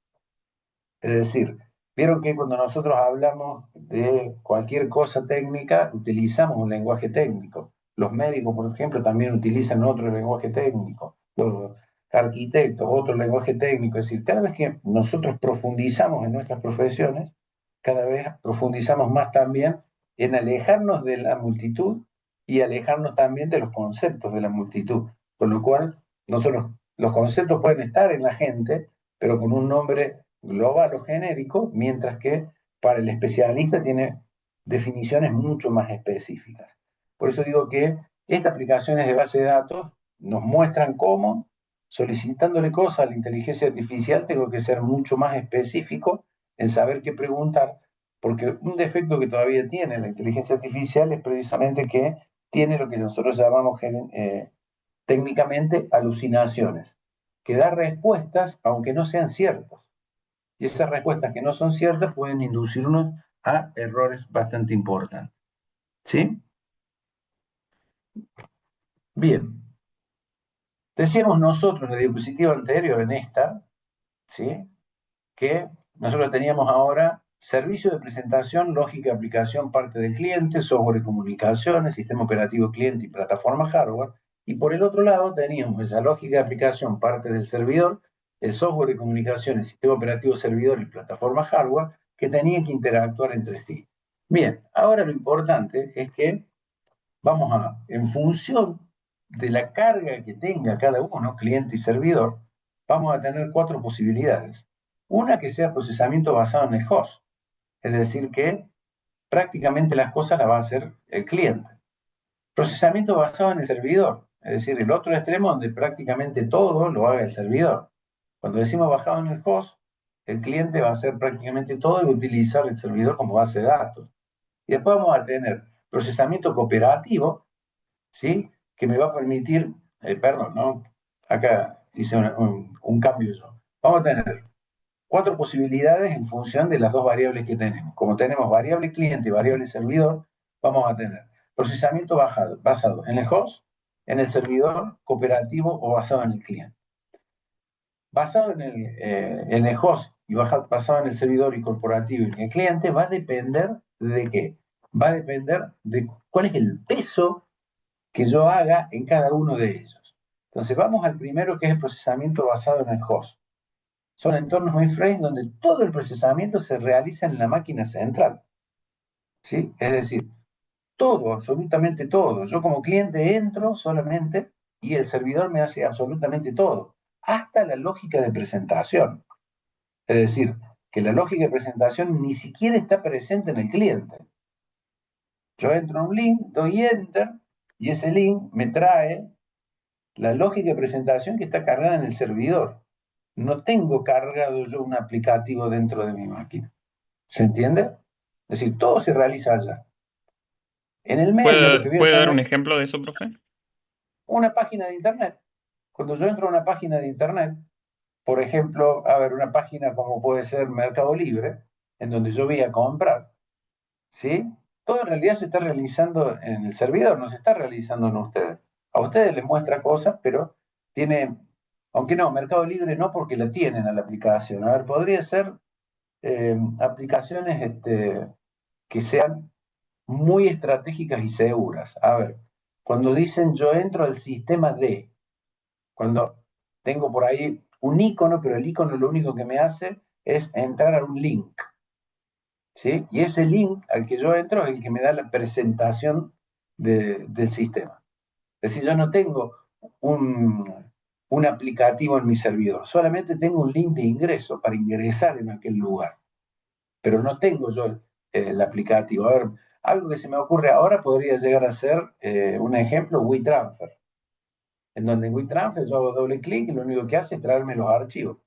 Es decir, vieron que cuando nosotros hablamos de cualquier cosa técnica, utilizamos un lenguaje técnico. Los médicos, por ejemplo, también utilizan otro lenguaje técnico. Los arquitectos, otro lenguaje técnico. Es decir, cada vez que nosotros profundizamos en nuestras profesiones, cada vez profundizamos más también en alejarnos de la multitud y alejarnos también de los conceptos de la multitud. Con lo cual, nosotros, los conceptos pueden estar en la gente, pero con un nombre global o genérico, mientras que para el especialista tiene definiciones mucho más específicas. Por eso digo que estas aplicaciones de base de datos nos muestran cómo, solicitándole cosas a la inteligencia artificial, tengo que ser mucho más específico en saber qué preguntar, porque un defecto que todavía tiene la inteligencia artificial es precisamente que tiene lo que nosotros llamamos técnicamente alucinaciones, que da respuestas aunque no sean ciertas. Y esas respuestas que no son ciertas pueden inducirnos a errores bastante importantes. ¿Sí? Bien. Decíamos nosotros en la diapositiva anterior, en esta, ¿sí?, que nosotros teníamos ahora servicio de presentación, lógica de aplicación, parte del cliente, software de comunicaciones, sistema operativo cliente y plataforma hardware. Y por el otro lado teníamos esa lógica de aplicación, parte del servidor, el software de comunicaciones, sistema operativo servidor y plataforma hardware, que tenían que interactuar entre sí. Bien, ahora lo importante es que vamos a, en función de la carga que tenga cada uno, cliente y servidor, vamos a tener 4 posibilidades. Una que sea procesamiento basado en el host, es decir, que prácticamente las cosas las va a hacer el cliente. Procesamiento basado en el servidor, es decir, el otro extremo donde prácticamente todo lo haga el servidor. Cuando decimos basado en el host, el cliente va a hacer prácticamente todo y va a utilizar el servidor como base de datos. Y después vamos a tener procesamiento cooperativo, ¿sí?, que me va a permitir, perdón, ¿no? Acá hice un cambio yo. Vamos a tener 4 posibilidades en función de las 2 variables que tenemos. Como tenemos variable cliente y variable servidor, vamos a tener procesamiento basado en el host, en el servidor, cooperativo o basado en el cliente. Basado en el host y basado en el servidor y corporativo y en el cliente, va a depender de qué. Va a depender de cuál es el peso que yo haga en cada uno de ellos. Entonces vamos al primero, que es el procesamiento basado en el host. Son entornos mainframe donde todo el procesamiento se realiza en la máquina central. ¿Sí? Es decir, todo, absolutamente todo. Yo como cliente entro solamente y el servidor me hace absolutamente todo, hasta la lógica de presentación. Es decir, que la lógica de presentación ni siquiera está presente en el cliente. Yo entro a un link, doy enter, y ese link me trae la lógica de presentación que está cargada en el servidor. No tengo cargado yo un aplicativo dentro de mi máquina. ¿Se entiende? Es decir, todo se realiza allá. En el medio lo que voy a ¿Puede dar un tener ejemplo de eso, profe? una página de internet. Cuando yo entro a una página de internet, por ejemplo, a ver, una página como puede ser Mercado Libre, en donde yo voy a comprar, ¿sí? Todo en realidad se está realizando en el servidor, no se está realizando en ustedes. A ustedes les muestra cosas, pero tiene, aunque no, Mercado Libre no, porque la tienen a la aplicación. A ver, podría ser aplicaciones que sean muy estratégicas y seguras. A ver, cuando dicen yo entro al sistema D, cuando tengo por ahí un icono, pero el icono lo único que me hace es entrar a un link, ¿sí? Y ese link al que yo entro es el que me da la presentación del sistema. Es decir, yo no tengo un aplicativo en mi servidor, solamente tengo un link de ingreso para ingresar en aquel lugar, pero no tengo yo el aplicativo. A ver, algo que se me ocurre ahora podría llegar a ser un ejemplo, WeTransfer, en donde en WeTransfer yo hago doble clic y lo único que hace es traerme los archivos,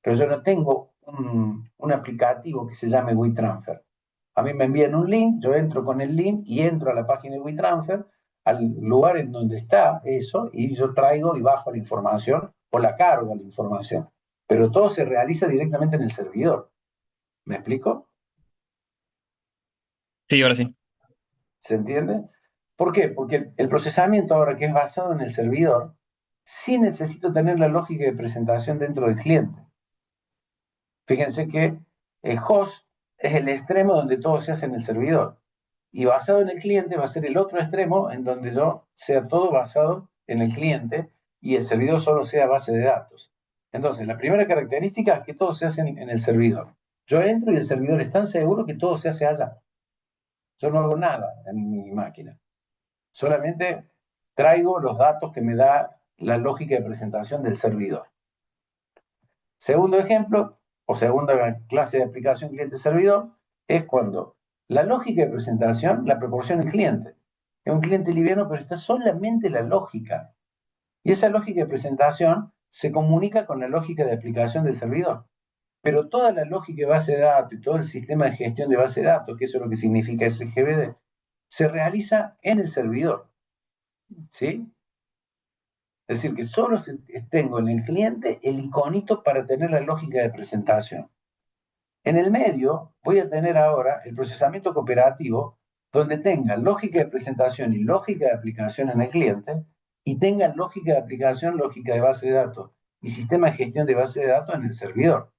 pero yo no tengo un aplicativo que se llame WeTransfer. A mí me envían un link, yo entro con el link y entro a la página de WeTransfer, al lugar en donde está eso, y yo traigo y bajo la información o la cargo la información. Pero todo se realiza directamente en el servidor. ¿Me explico? Sí, ahora sí. ¿Se entiende? ¿Por qué? Porque el procesamiento ahora que es basado en el servidor, sí necesito tener la lógica de presentación dentro del cliente. Fíjense que el host es el extremo donde todo se hace en el servidor. Y basado en el cliente va a ser el otro extremo en donde yo sea todo basado en el cliente y el servidor solo sea base de datos. Entonces, la primera característica es que todo se hace en el servidor. Yo entro y el servidor es tan seguro que todo se hace allá. Yo no hago nada en mi máquina. Solamente traigo los datos que me da la lógica de presentación del servidor. Segundo ejemplo, o segunda clase de aplicación cliente-servidor, es cuando la lógica de presentación la proporciona el cliente. Es un cliente liviano, pero está solamente la lógica. Y esa lógica de presentación se comunica con la lógica de aplicación del servidor. Pero toda la lógica de base de datos y todo el sistema de gestión de base de datos, que eso es lo que significa SGBD, se realiza en el servidor. ¿Sí? Es decir, que solo tengo en el cliente el iconito para tener la lógica de presentación. En el medio voy a tener ahora el procesamiento cooperativo, donde tenga lógica de presentación y lógica de aplicación en el cliente, y tenga lógica de aplicación, lógica de base de datos y sistema de gestión de base de datos en el servidor.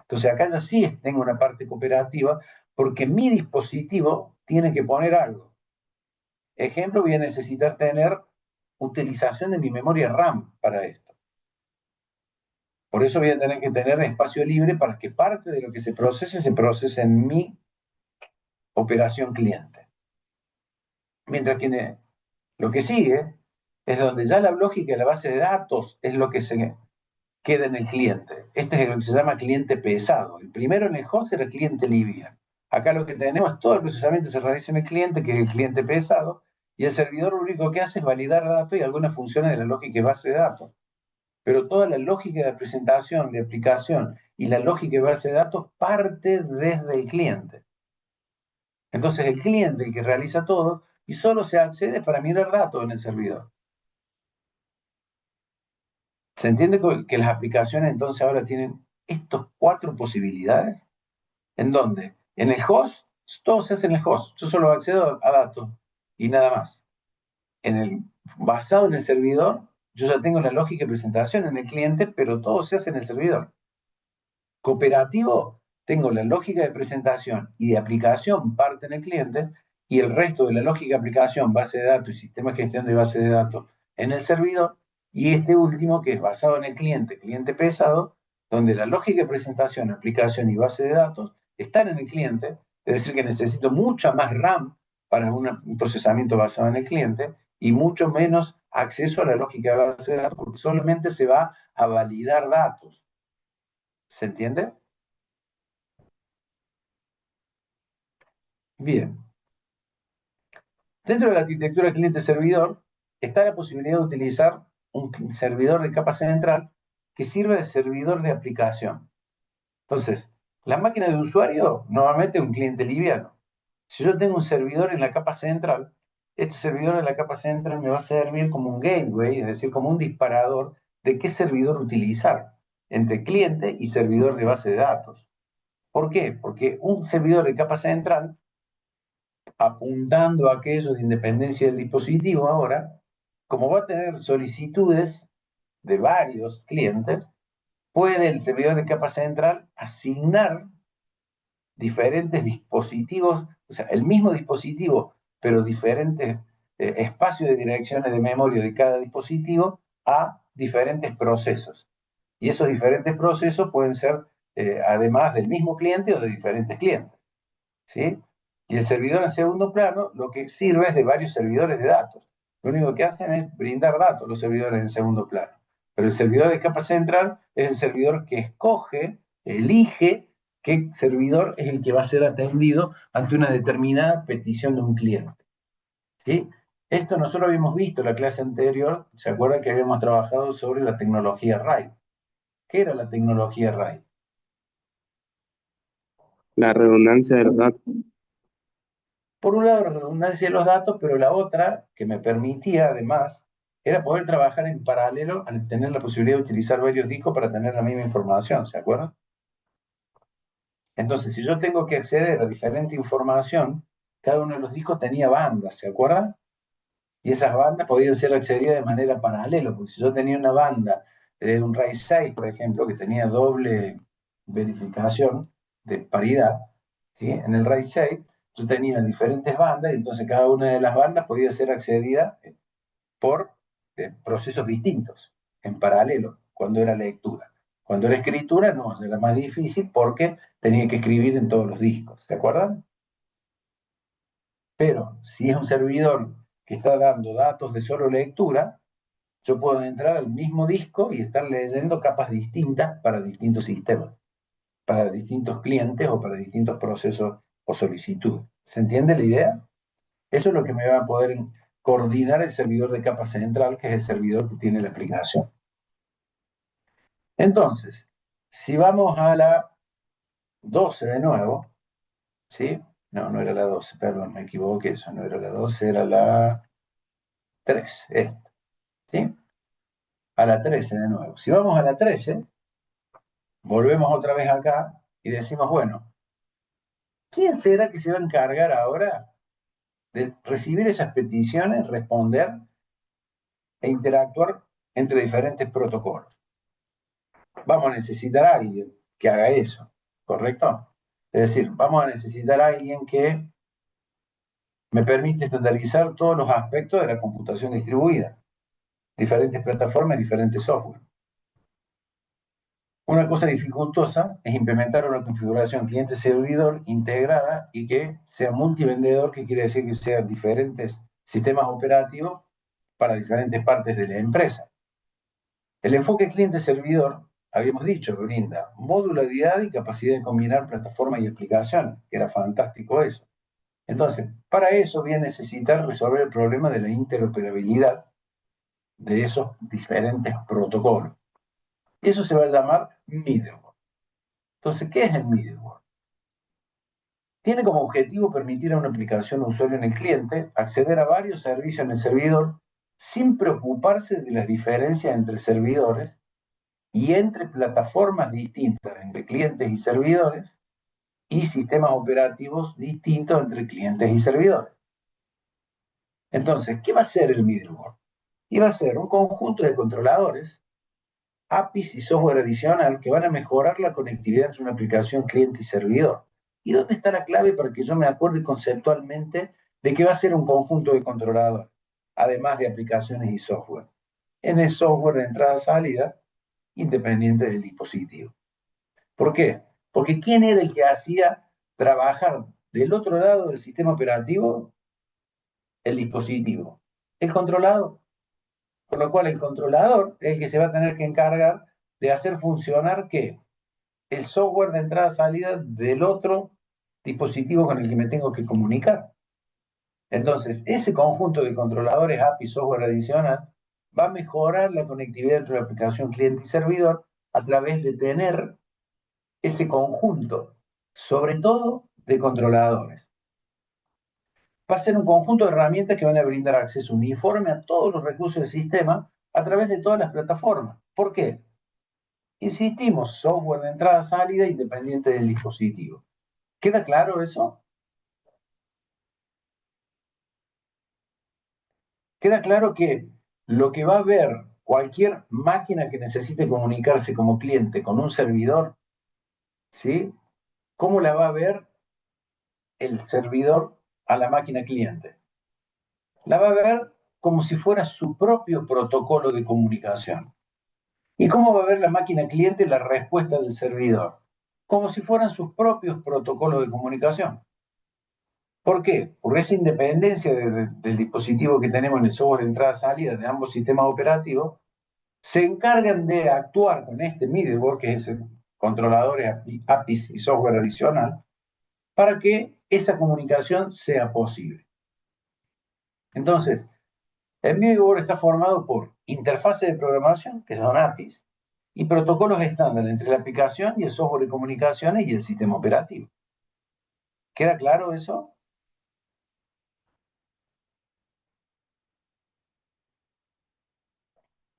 Entonces acá ya sí tengo una parte cooperativa, porque mi dispositivo tiene que poner algo. Ejemplo, voy a necesitar tener utilización de mi memoria RAM para esto. Por eso voy a tener que tener espacio libre para que parte de lo que se procese en mi operación cliente. Mientras que lo que sigue es donde ya la lógica de la base de datos es lo que se queda en el cliente. Este es lo que se llama cliente pesado. El primero en el host era el cliente liviano. Acá lo que tenemos es todo el procesamiento se realiza en el cliente, que es el cliente pesado, y el servidor lo único que hace es validar datos y algunas funciones de la lógica de base de datos. Pero toda la lógica de presentación, de aplicación y la lógica de base de datos parte desde el cliente. Entonces el cliente el que realiza todo y solo se accede para mirar datos en el servidor. ¿Se entiende que las aplicaciones entonces ahora tienen estas 4 posibilidades? ¿En dónde? En el host, todo se hace en el host. Yo solo accedo a datos y nada más. Basado en el servidor, yo ya tengo la lógica de presentación en el cliente, pero todo se hace en el servidor. Cooperativo, tengo la lógica de presentación y de aplicación parte en el cliente y el resto de la lógica de aplicación, base de datos y sistema de gestión de base de datos en el servidor. Y este último, que es basado en el cliente, cliente pesado, donde la lógica de presentación, aplicación y base de datos están en el cliente, es decir, que necesito mucha más RAM para un procesamiento basado en el cliente y mucho menos acceso a la lógica de base de datos, porque solamente se va a validar datos. ¿Se entiende? Bien. Dentro de la arquitectura cliente-servidor está la posibilidad de utilizar un servidor de capa central que sirve de servidor de aplicación. Entonces, la máquina de usuario normalmente es un cliente liviano. Si yo tengo un servidor en la capa central, este servidor en la capa central me va a servir como un gateway, es decir, como un disparador de qué servidor utilizar entre cliente y servidor de base de datos. ¿Por qué? Porque un servidor de capa central, apuntando a aquello de independencia del dispositivo ahora, como va a tener solicitudes de varios clientes, puede el servidor de capa central asignar diferentes dispositivos, o sea, el mismo dispositivo, pero diferentes espacios de direcciones de memoria de cada dispositivo a diferentes procesos. Y esos diferentes procesos pueden ser, además del mismo cliente o de diferentes clientes. ¿Sí? Y el servidor en segundo plano lo que sirve es de varios servidores de datos. Lo único que hacen es brindar datos los servidores en segundo plano. Pero el servidor de capa central es el servidor que escoge, elige qué servidor es el que va a ser atendido ante una determinada petición de un cliente. ¿Sí? Esto nosotros habíamos visto en la clase anterior, ¿se acuerdan que habíamos trabajado sobre la tecnología RAID? ¿Qué era la tecnología RAID? La redundancia de los datos. Por un lado, la redundancia de los datos, pero la otra, que me permitía además, era poder trabajar en paralelo al tener la posibilidad de utilizar varios discos para tener la misma información, ¿se acuerdan? Entonces, si yo tengo que acceder a diferente información, cada uno de los discos tenía bandas, ¿se acuerdan? Y esas bandas podían ser accedidas de manera paralela, porque si yo tenía una banda de un RAID 6, por ejemplo, que tenía doble verificación de paridad, ¿sí? En el RAID 6 yo tenía diferentes bandas y entonces cada una de las bandas podía ser accedida por procesos distintos, en paralelo, cuando era lectura. Cuando era escritura, no, era más difícil porque tenía que escribir en todos los discos, ¿se acuerdan? Pero si es un servidor que está dando datos de solo lectura, yo puedo entrar al mismo disco y estar leyendo capas distintas para distintos sistemas, para distintos clientes o para distintos procesos o solicitudes. ¿Se entiende la idea? Eso es lo que me va a poder coordinar el servidor de capa central, que es el servidor que tiene la aplicación. Entonces, si vamos a la 12 de nuevo, ¿sí? No, no era la 12, perdón, me equivoqué, eso no era la 12, era la 3, ¿sí? A la 13 de nuevo. Si vamos a la 13, volvemos otra vez acá y decimos, bueno, ¿quién será que se va a encargar ahora de recibir esas peticiones, responder e interactuar entre diferentes protocolos? Vamos a necesitar a alguien que haga eso, ¿correcto? Es decir, vamos a necesitar a alguien que me permite estandarizar todos los aspectos de la computación distribuida, diferentes plataformas, diferentes software. Una cosa dificultosa es implementar una configuración cliente-servidor integrada y que sea multivendedor, que quiere decir que sean diferentes sistemas operativos para diferentes partes de la empresa. El enfoque cliente-servidor, habíamos dicho, brinda modularidad y capacidad de combinar plataformas y aplicaciones, que era fantástico eso. Entonces, para eso voy a necesitar resolver el problema de la interoperabilidad de esos diferentes protocolos. Y eso se va a llamar middleware. Entonces, ¿qué es el middleware? Tiene como objetivo permitir a una aplicación o usuario en el cliente acceder a varios servicios en el servidor sin preocuparse de las diferencias entre servidores y entre plataformas distintas, entre clientes y servidores, y sistemas operativos distintos entre clientes y servidores. Entonces, ¿qué va a ser el middleware? Y va a ser un conjunto de controladores, APIs y software adicional que van a mejorar la conectividad entre una aplicación cliente y servidor. ¿Y dónde está la clave para que yo me acuerde conceptualmente de que va a ser un conjunto de controladores, además de aplicaciones y software? En el software de entrada-salida, independiente del dispositivo. ¿Por qué? Porque ¿quién era el que hacía trabajar del otro lado del sistema operativo? El dispositivo. El controlador. Con lo cual el controlador es el que se va a tener que encargar de hacer funcionar ¿qué? El software de entrada-salida del otro dispositivo con el que me tengo que comunicar. Entonces, ese conjunto de controladores API software adicional va a mejorar la conectividad entre la aplicación cliente y servidor a través de tener ese conjunto, sobre todo de controladores. Va a ser un conjunto de herramientas que van a brindar acceso uniforme a todos los recursos del sistema a través de todas las plataformas. ¿Por qué? Insistimos, software de entrada-salida independiente del dispositivo. ¿Queda claro eso? Queda claro que lo que va a ver cualquier máquina que necesite comunicarse como cliente con un servidor, ¿sí? ¿Cómo la va a ver el servidor a la máquina cliente? La va a ver como si fuera su propio protocolo de comunicación. ¿Y cómo va a ver la máquina cliente la respuesta del servidor? Como si fueran sus propios protocolos de comunicación. ¿Por qué? Por esa independencia del dispositivo que tenemos en el software de entrada-salida de ambos sistemas operativos, se encargan de actuar con este middleware, que es el controlador APIs y software adicional, para que esa comunicación sea posible. Entonces, el middleware está formado por interfaces de programación, que son APIs, y protocolos estándar entre la aplicación y el software de comunicaciones y el sistema operativo. ¿Queda claro eso?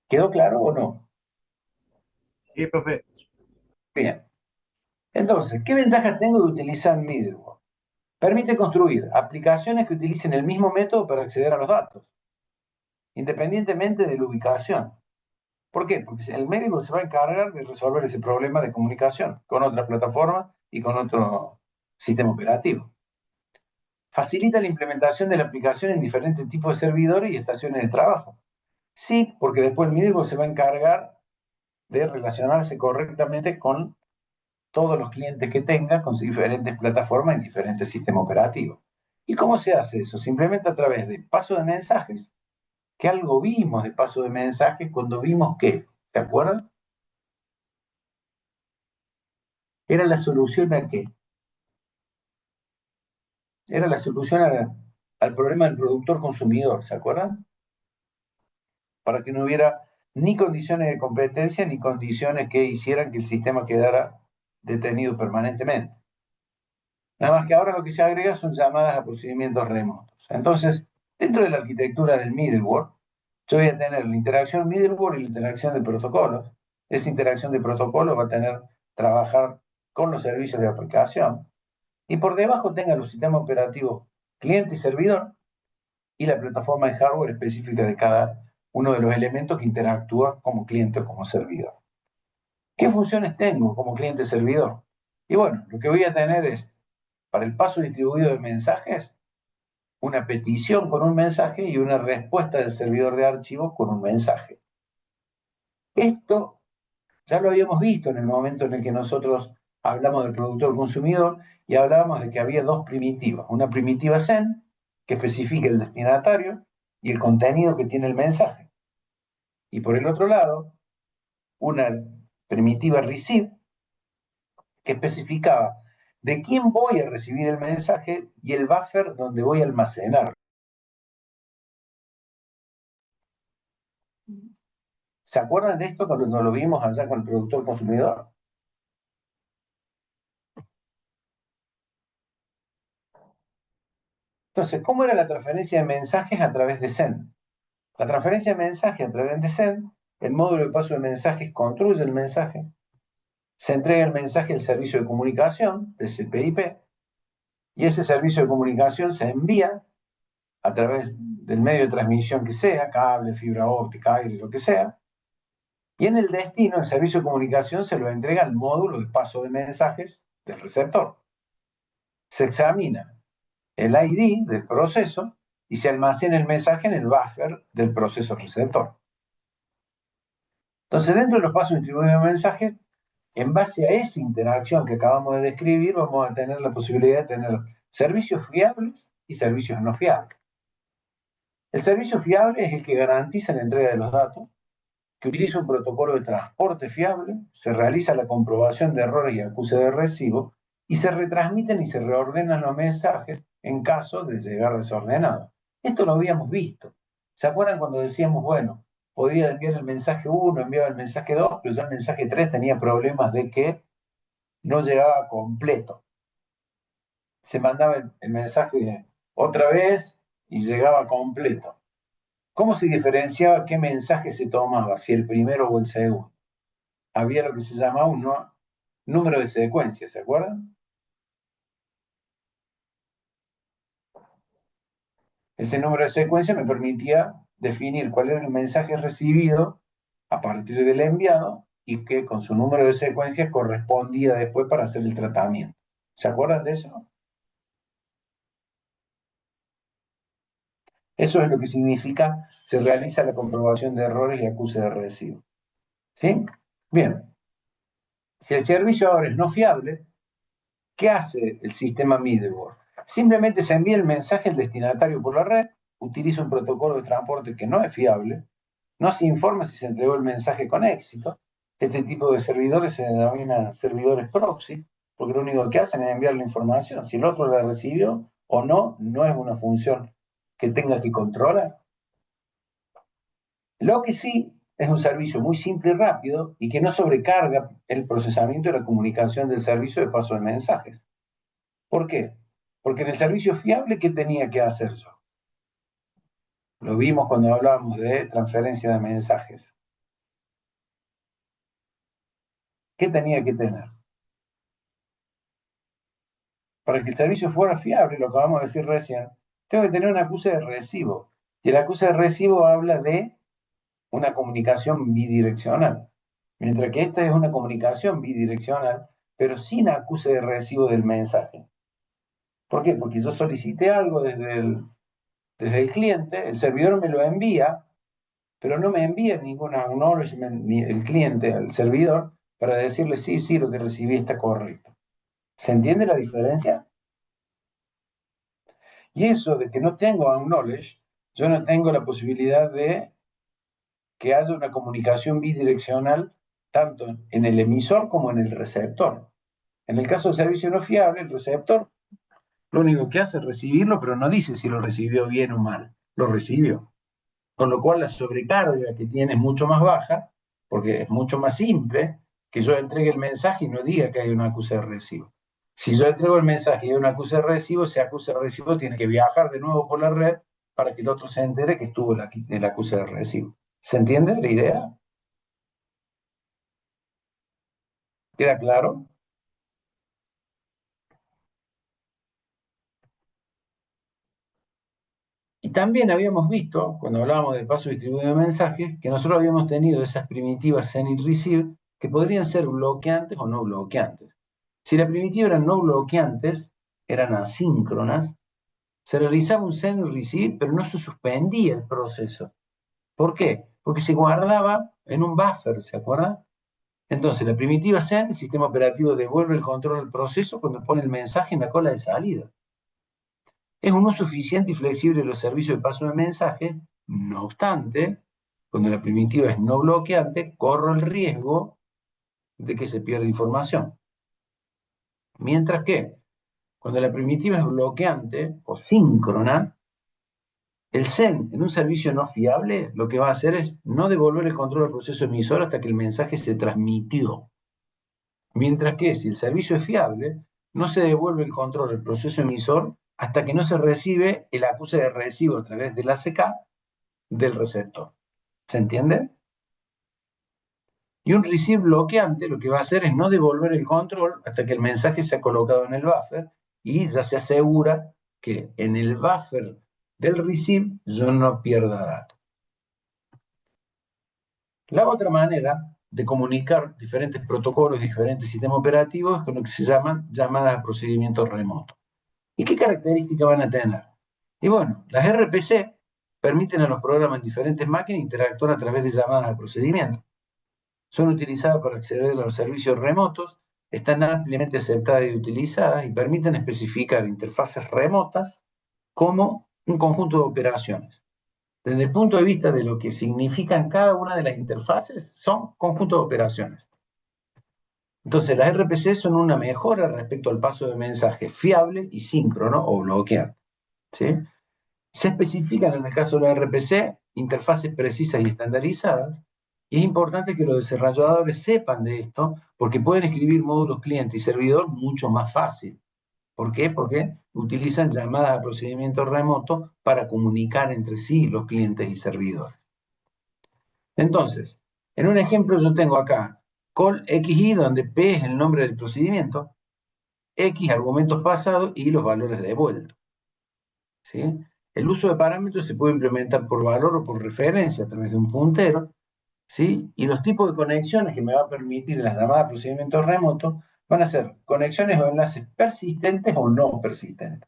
¿Quedó claro o no? Sí, profe. Bien. Entonces, ¿qué ventajas tengo de utilizar middleware? Permite construir aplicaciones que utilicen el mismo método para acceder a los datos. independientemente de la ubicación. ¿Por qué? Porque el médico se va a encargar de resolver ese problema de comunicación con otra plataforma y con otro sistema operativo. Facilita la implementación de la aplicación en diferentes tipos de servidores y estaciones de trabajo. Sí, porque después el médico se va a encargar de relacionarse correctamente con todos los clientes que tenga, con diferentes plataformas en diferentes sistemas operativos. ¿Y cómo se hace eso? Simplemente a través de paso de mensajes, que algo vimos de paso de mensajes cuando vimos que, ¿te acuerdan? Era la solución a qué? Era la solución al problema del productor consumidor, ¿se acuerdan? Para que no hubiera ni condiciones de competencia ni condiciones que hicieran que el sistema quedara detenido permanentemente. Nada más que ahora lo que se agrega son llamadas a procedimientos remotos. Entonces, dentro de la arquitectura del middleware, yo voy a tener la interacción middleware y la interacción de protocolos. Esa interacción de protocolos va a trabajar con los servicios de aplicación. Y por debajo tenga los sistemas operativos cliente y servidor y la plataforma de hardware específica de cada uno de los elementos que interactúa como cliente o como servidor. ¿Qué funciones tengo como cliente-servidor? Y bueno, lo que voy a tener es, para el paso distribuido de mensajes, una petición con un mensaje y una respuesta del servidor de archivos con un mensaje. Esto ya lo habíamos visto en el momento en el que nosotros hablamos del productor consumidor y hablábamos de que había dos primitivas. Una primitiva send, que especifica el destinatario y el contenido que tiene el mensaje. Y por el otro lado, una primitiva receive, que especificaba de quién voy a recibir el mensaje y el buffer donde voy a almacenar. ¿Se acuerdan de esto cuando lo vimos allá con el productor consumidor? Entonces, ¿cómo era la transferencia de mensajes a través de Send? La transferencia de mensajes a través de Send, el módulo de paso de mensajes construye el mensaje, se entrega el mensaje al servicio de comunicación, TCP/IP, y ese servicio de comunicación se envía a través del medio de transmisión que sea, cable, fibra óptica, aire, lo que sea, y en el destino, el servicio de comunicación se lo entrega al módulo de paso de mensajes del receptor. Se examina el ID del proceso y se almacena el mensaje en el buffer del proceso receptor. Entonces, dentro de los pasos distribuidos de mensajes, en base a esa interacción que acabamos de describir, vamos a tener la posibilidad de tener servicios fiables y servicios no fiables. El servicio fiable es el que garantiza la entrega de los datos, que utiliza un protocolo de transporte fiable, se realiza la comprobación de errores y acuse de recibo, y se retransmiten y se reordenan los mensajes en caso de llegar desordenados. Esto lo habíamos visto. ¿Se acuerdan cuando decíamos, bueno, podía enviar el mensaje 1, enviaba el mensaje 2, pero ya el mensaje 3 tenía problemas de que no llegaba completo? Se mandaba el mensaje otra vez y llegaba completo. ¿Cómo se diferenciaba qué mensaje se tomaba, si el primero o el segundo? Había lo que se llamaba un número de secuencia, ¿se acuerdan? Ese número de secuencia me permitía definir cuál era el mensaje recibido a partir del enviado y que con su número de secuencia correspondía después para hacer el tratamiento. ¿Se acuerdan de eso? Eso es lo que significa se realiza la comprobación de errores y acuse de recibo. ¿Sí? Bien. Si el servicio ahora es no fiable, ¿qué hace el sistema middleware? Simplemente se envía el mensaje al destinatario por la red, utiliza un protocolo de transporte que no es fiable, no se informa si se entregó el mensaje con éxito. Este tipo de servidores se denominan servidores proxy, porque lo único que hacen es enviar la información. Si el otro la recibió o no, no es una función que tenga que controlar. Lo que sí es un servicio muy simple y rápido y que no sobrecarga el procesamiento y la comunicación del servicio de paso de mensajes. ¿Por qué? Porque en el servicio fiable, ¿qué tenía que hacer yo? Lo vimos cuando hablábamos de transferencia de mensajes. ¿Qué tenía que tener? Para que el servicio fuera fiable, lo acabamos de decir recién, tengo que tener un acuse de recibo. Y el acuse de recibo habla de una comunicación bidireccional, mientras que esta es una comunicación bidireccional, pero sin acuse de recibo del mensaje. ¿Por qué? Porque yo solicité algo desde el cliente, el servidor me lo envía, pero no me envía ningún acknowledgement ni el cliente al servidor para decirle sí, sí, lo que recibí está correcto. ¿Se entiende la diferencia? Y eso de que no tengo acknowledge, yo no tengo la posibilidad de que haya una comunicación bidireccional tanto en el emisor como en el receptor. En el caso del servicio no fiable, el receptor lo único que hace es recibirlo, pero no dice si lo recibió bien o mal. Lo recibió. Con lo cual la sobrecarga que tiene es mucho más baja, porque es mucho más simple que yo entregue el mensaje y no diga que hay un acuse de recibo. Si yo entrego el mensaje y hay un acuse de recibo, ese acuse de recibo tiene que viajar de nuevo por la red para que el otro se entere que estuvo el acuse de recibo. ¿Se entiende la idea? ¿Queda claro? Y también habíamos visto, cuando hablábamos del paso distribuido de mensajes, que nosotros habíamos tenido esas primitivas send y receive que podrían ser bloqueantes o no bloqueantes. Si la primitiva eran no bloqueantes, eran asíncronas, se realizaba un send y receive, pero no se suspendía el proceso. ¿Por qué? Porque se guardaba en un buffer, ¿se acuerdan? Entonces, la primitiva send, el sistema operativo devuelve el control al proceso cuando pone el mensaje en la cola de salida. Es un uso eficiente y flexible de los servicios de paso de mensaje, no obstante, cuando la primitiva es no bloqueante, corro el riesgo de que se pierda información. Mientras que, cuando la primitiva es bloqueante o síncrona, el send en un servicio no fiable lo que va a hacer es no devolver el control al proceso emisor hasta que el mensaje se transmitió. Mientras que si el servicio es fiable, no se devuelve el control al proceso emisor hasta que no se recibe el acuse de recibo a través del ACK del receptor. ¿Se entiende? Y un receive bloqueante lo que va a hacer es no devolver el control hasta que el mensaje se ha colocado en el buffer y ya se asegura que en el buffer del receive yo no pierda datos. La otra manera de comunicar diferentes protocolos y diferentes sistemas operativos es con lo que se llaman llamadas a procedimientos remotos. ¿Y qué características van a tener? Y bueno, las RPC permiten a los programas en diferentes máquinas interactuar a través de llamadas a procedimientos. Son utilizadas para acceder a los servicios remotos, están ampliamente aceptadas y utilizadas y permiten especificar interfaces remotas como un conjunto de operaciones. Desde el punto de vista de lo que significan cada una de las interfaces, son conjuntos de operaciones. Entonces, las RPC son una mejora respecto al paso de mensaje fiable y síncrono o bloqueante. ¿Sí? Se especifican en el caso de la RPC interfaces precisas y estandarizadas, y es importante que los desarrolladores sepan de esto, porque pueden escribir módulos cliente y servidor mucho más fácil. ¿Por qué? Porque utilizan llamadas a procedimientos remotos para comunicar entre sí los clientes y servidores. Entonces, en un ejemplo yo tengo acá call XY, donde P es el nombre del procedimiento, X argumentos pasados y los valores de vuelta. ¿Sí? El uso de parámetros se puede implementar por valor o por referencia a través de un puntero, ¿sí? Y los tipos de conexiones que me va a permitir las llamadas procedimientos remotos van a ser conexiones o enlaces persistentes o no persistentes.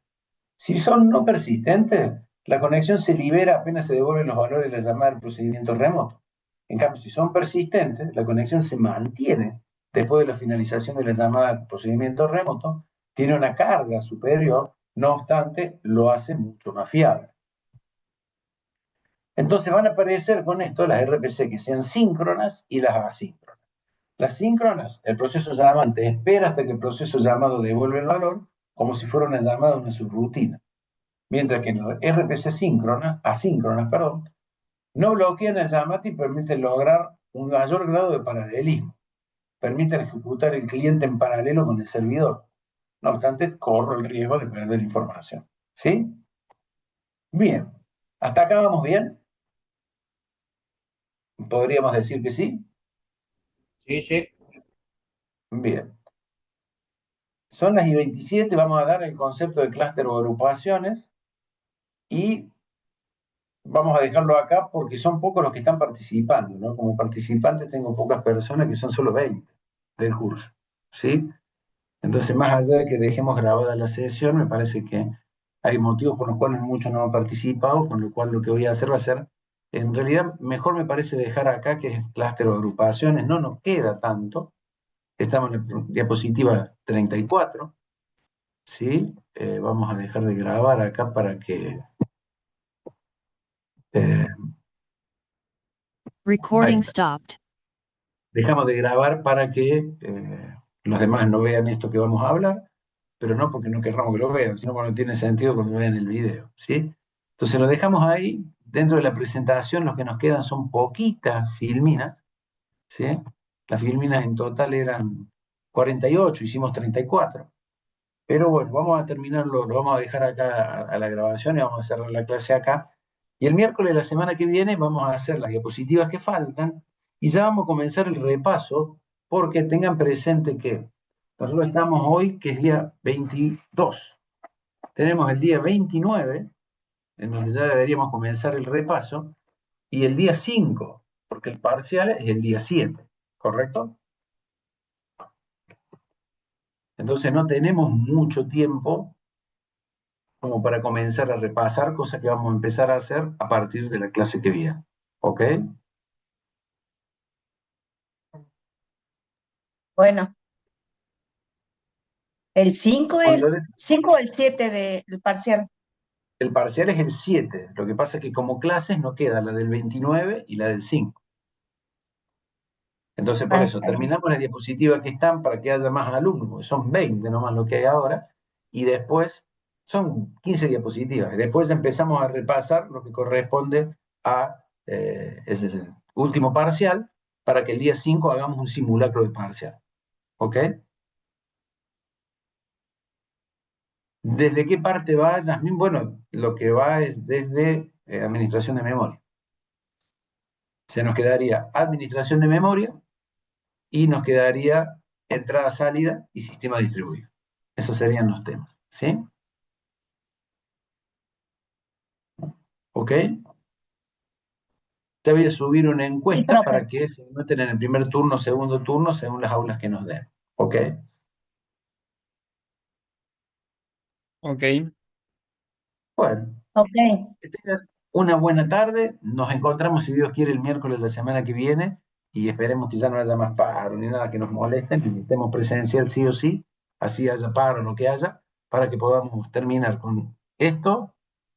Si son no persistentes, la conexión se libera apenas se devuelven los valores de la llamada del procedimiento remoto. En cambio, si son persistentes, la conexión se mantiene después de la finalización de la llamada del procedimiento remoto, tiene una carga superior, no obstante, lo hace mucho más fiable. Entonces van a aparecer con esto las RPC que sean síncronas y las asíncronas. Las síncronas, el proceso llamante espera hasta que el proceso llamado devuelve el valor, como si fuera una llamada a una subrutina. Mientras que en las RPC asíncronas, no bloquean el llamate y permiten lograr un mayor grado de paralelismo. Permiten ejecutar el cliente en paralelo con el servidor. No obstante, corro el riesgo de perder información. ¿Sí? Bien. ¿Hasta acá vamos bien? ¿Podríamos decir que sí? Sí, sí. Bien. Son las y 27, vamos a dar el concepto de clúster o agrupaciones y vamos a dejarlo acá porque son pocos los que están participando, ¿no? Como participantes tengo pocas personas, que son solo 20 del curso, ¿sí? Entonces, más allá de que dejemos grabada la sesión, me parece que hay motivos por los cuales muchos no han participado, con lo cual lo que voy a hacer va a ser, en realidad, mejor me parece dejar acá, que es clúster o agrupaciones, no nos queda tanto, estamos en la diapositiva 34, ¿sí? Vamos a dejar de grabar acá para que... ahí Recording está. stopped. Dejamos de grabar para que los demás no vean esto que vamos a hablar, pero no porque no querramos que lo vean, sino porque no tiene sentido cuando vean el video, ¿sí? Entonces lo dejamos ahí. Dentro de la presentación lo que nos quedan son poquitas filminas, ¿sí? Las filminas en total eran 48, hicimos 34. Pero bueno, vamos a terminarlo, lo vamos a dejar acá a la grabación y vamos a cerrar la clase acá. Y el miércoles de la semana que viene vamos a hacer las diapositivas que faltan y ya vamos a comenzar el repaso, porque tengan presente que nosotros estamos hoy, que es día 22. Tenemos el día 29, en donde ya deberíamos comenzar el repaso, y el día 5, porque el parcial es el día 7, ¿correcto? Entonces no tenemos mucho tiempo como para comenzar a repasar, cosas que vamos a empezar a hacer a partir de la clase que viene. ¿Ok? Bueno, el 5 Cuando el 5 o el 7 del parcial. parcial es el 7, lo que pasa es que como clases no queda la del 29 y la del 5. Entonces, por eso, Está bien. terminamos las diapositivas que están para que haya más alumnos, porque son 20 nomás lo que hay ahora, y después son 15 diapositivas. Y después empezamos a repasar lo que corresponde a es el último parcial, para que el día 5 hagamos un simulacro de parcial. ¿Ok? ¿Desde qué parte va, Yasmín? Bueno, lo que va es desde administración de memoria. Se nos quedaría administración de memoria y nos quedaría entrada, salida y sistema distribuido. Esos serían los temas, ¿sí? ¿Ok? Te voy a subir una encuesta profe. para que se noten en el primer turno, segundo turno, según las aulas que nos den. ¿Ok? Ok. Bueno, Ok. que tengan una buena tarde. Nos encontramos, si Dios quiere, el miércoles de la semana que viene y esperemos que ya no haya más paro ni nada que nos molesten, que estemos presencial sí o sí, así haya paro o lo que haya, para que podamos terminar con esto,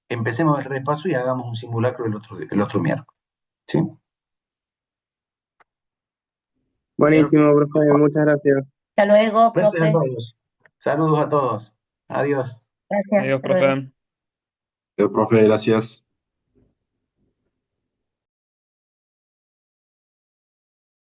empecemos el repaso y hagamos un simulacro el otro miércoles. ¿Sí? Buenísimo, profe, muchas gracias. Hasta luego, Gracias a profe. todos. Saludos a todos. Adiós. Gracias. Adiós, Hasta luego. profe. Profe, gracias.